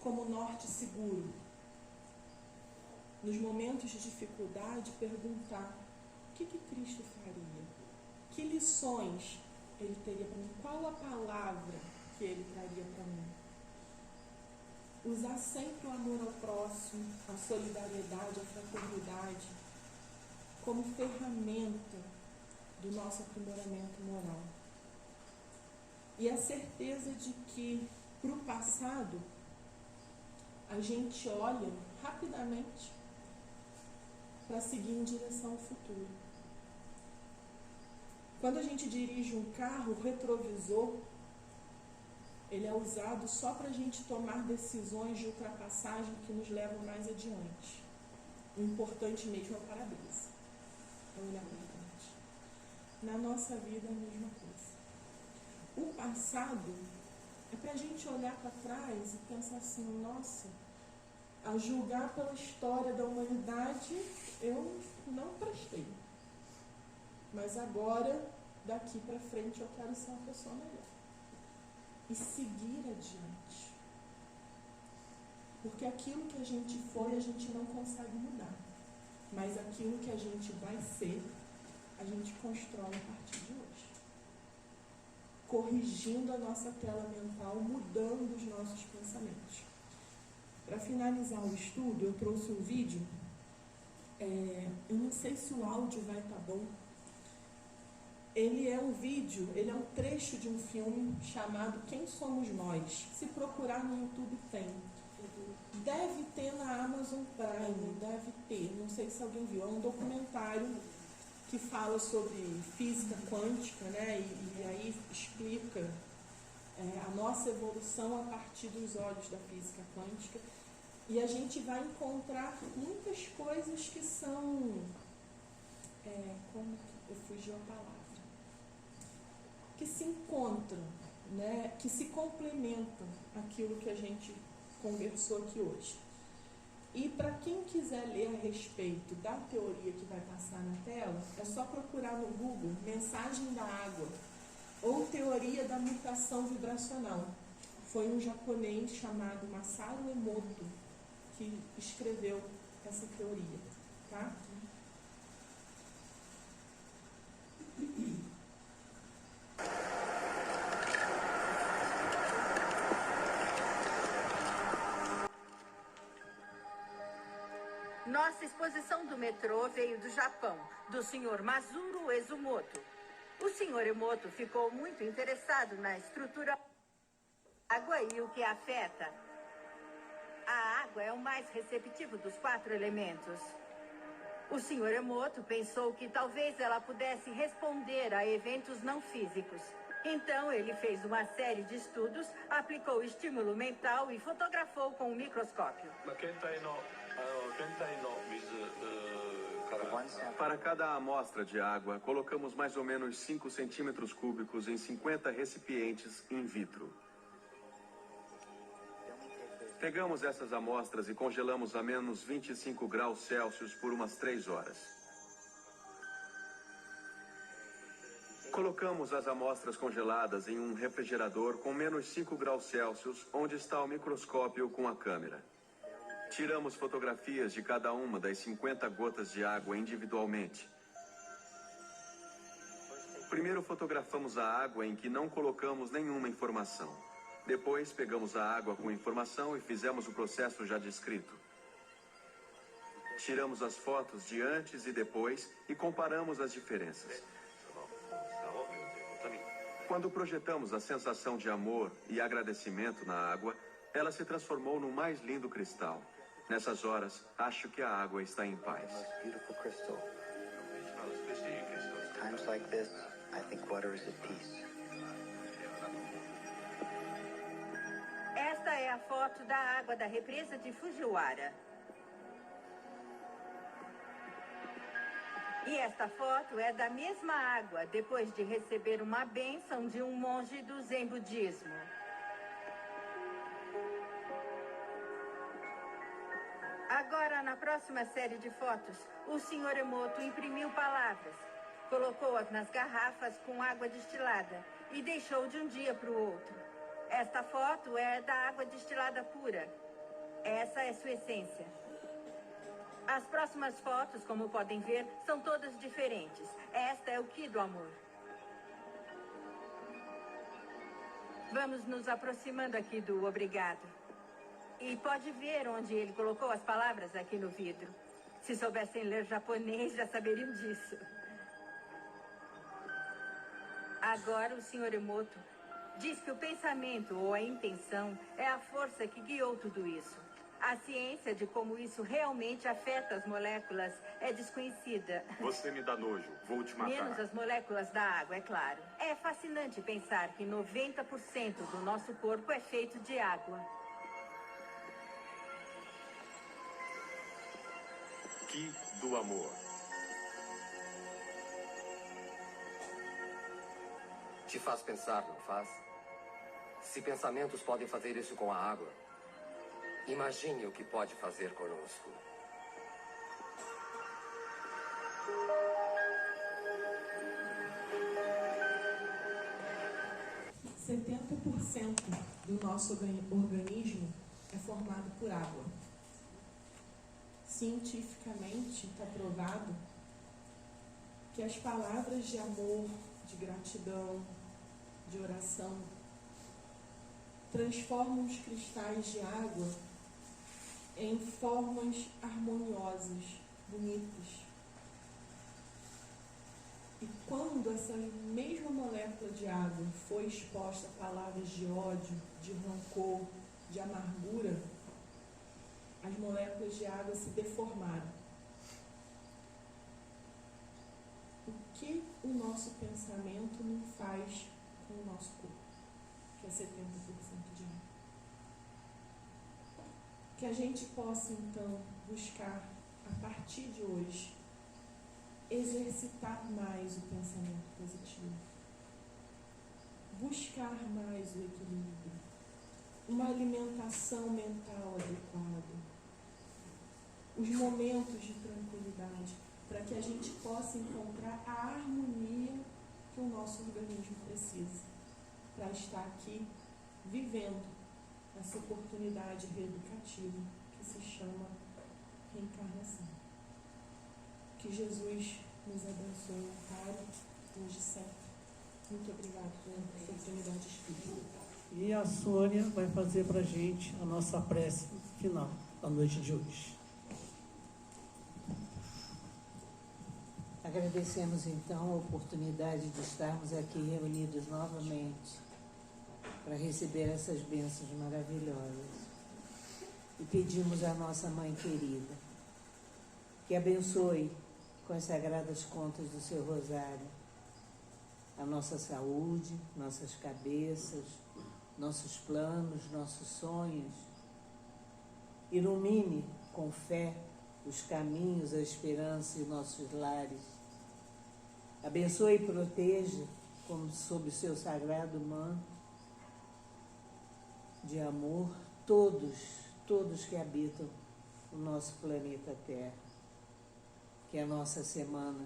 como norte seguro. Nos momentos de dificuldade, perguntar o que Cristo faria? Que lições Ele teria para mim? Qual a palavra que Ele traria para mim? Usar sempre o amor ao próximo, a solidariedade, a fraternidade, como ferramenta do nosso aprimoramento moral. E a certeza de que, para o passado, a gente olha rapidamente para seguir em direção ao futuro. Quando a gente dirige um carro, o retrovisor, ele é usado só para a gente tomar decisões de ultrapassagem que nos levam mais adiante. O importante mesmo é o para-brisa. Então, ele é importante. Na nossa vida é a mesma coisa. O passado é para a gente olhar para trás e pensar assim, nossa, a julgar pela história da humanidade, eu não prestei. Mas agora, daqui para frente, eu quero ser uma pessoa melhor. E seguir adiante. Porque aquilo que a gente foi, a gente não consegue mudar. Mas aquilo que a gente vai ser, a gente constrói a partir de hoje. Corrigindo a nossa tela mental, mudando os nossos pensamentos. Para finalizar o estudo, eu trouxe um vídeo. Eu não sei se o áudio vai estar bom. Ele é um trecho de um filme chamado Quem Somos Nós. Se procurar no YouTube tem. Deve ter na Amazon Prime, deve ter, não sei se alguém viu. É um documentário que fala sobre física quântica, né? E aí explica a nossa evolução a partir dos olhos da física quântica. E a gente vai encontrar muitas coisas que são... como que eu fugi a palavra? Que se encontram, né? Que se complementam aquilo que a gente conversou aqui hoje. E para quem quiser ler a respeito da teoria que vai passar na tela, é só procurar no Google Mensagem da Água ou Teoria da Mutação Vibracional. Foi um japonês chamado Masaru Emoto que escreveu essa teoria, tá? Nossa exposição do metrô veio do Japão, do Sr. Masaru Emoto. O Sr. Emoto ficou muito interessado na estrutura... água e o que a afeta. A água é o mais receptivo dos 4 elementos. O Sr. Emoto pensou que talvez ela pudesse responder a eventos não físicos. Então ele fez uma série de estudos, aplicou estímulo mental e fotografou com um microscópio. Para cada amostra de água, colocamos mais ou menos 5 centímetros cúbicos em 50 recipientes in vitro. Pegamos essas amostras e congelamos a menos 25 graus Celsius por umas 3 horas. Colocamos as amostras congeladas em um refrigerador com menos 5 graus Celsius, onde está o microscópio com a câmera. Tiramos fotografias de cada uma das 50 gotas de água individualmente. Primeiro fotografamos a água em que não colocamos nenhuma informação. Depois pegamos a água com informação e fizemos o processo já descrito. Tiramos as fotos de antes e depois e comparamos as diferenças. Quando projetamos a sensação de amor e agradecimento na água, ela se transformou no mais lindo cristal. Nessas horas, acho que a água está em paz. Times like this, I think water is at peace. Esta é a foto da água da represa de Fujiwara. E esta foto é da mesma água, depois de receber uma bênção de um monge do Zen budismo. Agora, na próxima série de fotos, o Sr. Emoto imprimiu palavras, colocou-as nas garrafas com água destilada e deixou de um dia para o outro. Esta foto é da água destilada pura. Essa é sua essência. As próximas fotos, como podem ver, são todas diferentes. Esta é o Ki do amor. Vamos nos aproximando aqui do obrigado. E pode ver onde ele colocou as palavras aqui no vidro. Se soubessem ler japonês, já saberiam disso. Agora o Sr. Emoto diz que o pensamento ou a intenção é a força que guiou tudo isso. A ciência de como isso realmente afeta as moléculas é desconhecida. Você me dá nojo, vou te matar. Menos as moléculas da água, é claro. É fascinante pensar que 90% do nosso corpo é feito de água. Ki do amor. Te faz pensar, não faz? Se pensamentos podem fazer isso com a água, imagine o que pode fazer conosco. Do nosso organismo é formado por água. Cientificamente está provado que as palavras de amor, de gratidão, de oração transformam os cristais de água em formas harmoniosas, bonitas. E quando essa mesma molécula de água foi exposta a palavras de ódio, de rancor, de amargura, as moléculas de água se deformaram. O que o nosso pensamento não faz com o nosso corpo, que é 70% de água? Que a gente possa, então, buscar, a partir de hoje, exercitar mais o pensamento positivo, buscar mais o equilíbrio, uma alimentação mental adequada, os momentos de tranquilidade, para que a gente possa encontrar a harmonia que o nosso organismo precisa para estar aqui vivendo essa oportunidade reeducativa que se chama reencarnação. Que Jesus nos abençoe e ampare hoje e sempre. Muito obrigada pela oportunidade espírita. E a Sônia vai fazer para a gente a nossa prece final da noite de hoje. Agradecemos então a oportunidade de estarmos aqui reunidos novamente para receber essas bênçãos maravilhosas. E pedimos à nossa Mãe querida que abençoe com as sagradas contas do seu rosário a nossa saúde, nossas cabeças, nossos planos, nossos sonhos. Ilumine com fé os caminhos, a esperança e nossos lares. Abençoe e proteja, como sob o seu sagrado manto de amor, todos que habitam o nosso planeta Terra. Que a nossa semana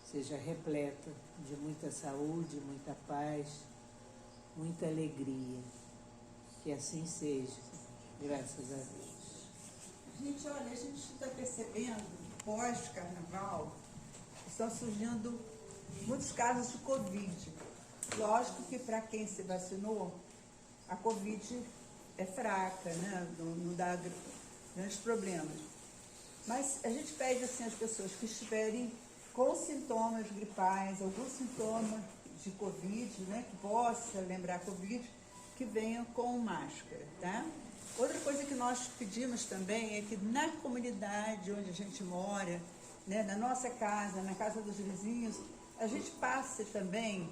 seja repleta de muita saúde, muita paz, muita alegria. Que assim seja, graças a Deus. Gente, olha, a gente está percebendo, pós-carnaval, estão surgindo muitos casos de Covid. Lógico que para quem se vacinou, a Covid é fraca, né? Não dá grandes problemas. Mas a gente pede assim às pessoas que estiverem com sintomas gripais, algum sintoma de Covid, né? Que possa lembrar Covid, que venham com máscara, tá? Outra coisa que nós pedimos também é que na comunidade onde a gente mora, né, na nossa casa, na casa dos vizinhos, a gente passe também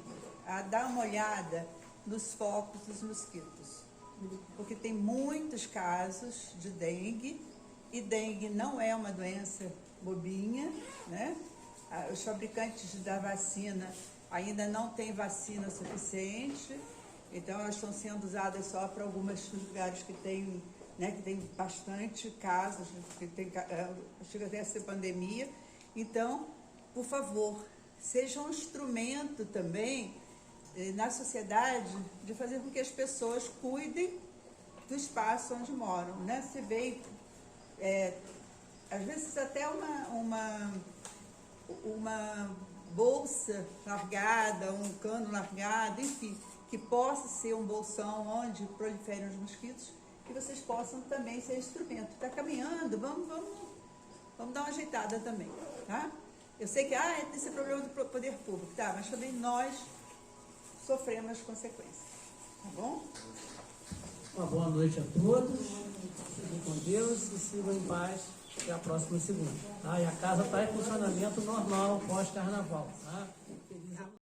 a dar uma olhada nos focos dos mosquitos. Porque tem muitos casos de dengue, e dengue não é uma doença bobinha, né? Os fabricantes da vacina ainda não têm vacina suficiente, então elas estão sendo usadas só para alguns lugares que tem, né, que tem bastante casos, que tem, chega até a ser pandemia. Então, por favor, seja um instrumento também na sociedade de fazer com que as pessoas cuidem do espaço onde moram, né? Você vê, às vezes até uma bolsa largada, um cano largado, enfim, que possa ser um bolsão onde proliferem os mosquitos, que vocês possam também ser instrumento. Está caminhando, vamos dar uma ajeitada também, tá? Eu sei que esse é problema do poder público, tá? Mas também nós sofremos as consequências, tá bom? Uma boa noite a todos, fiquem com Deus e sigam em paz até a próxima segunda. Tá? E a casa está em funcionamento normal pós-carnaval. Tá?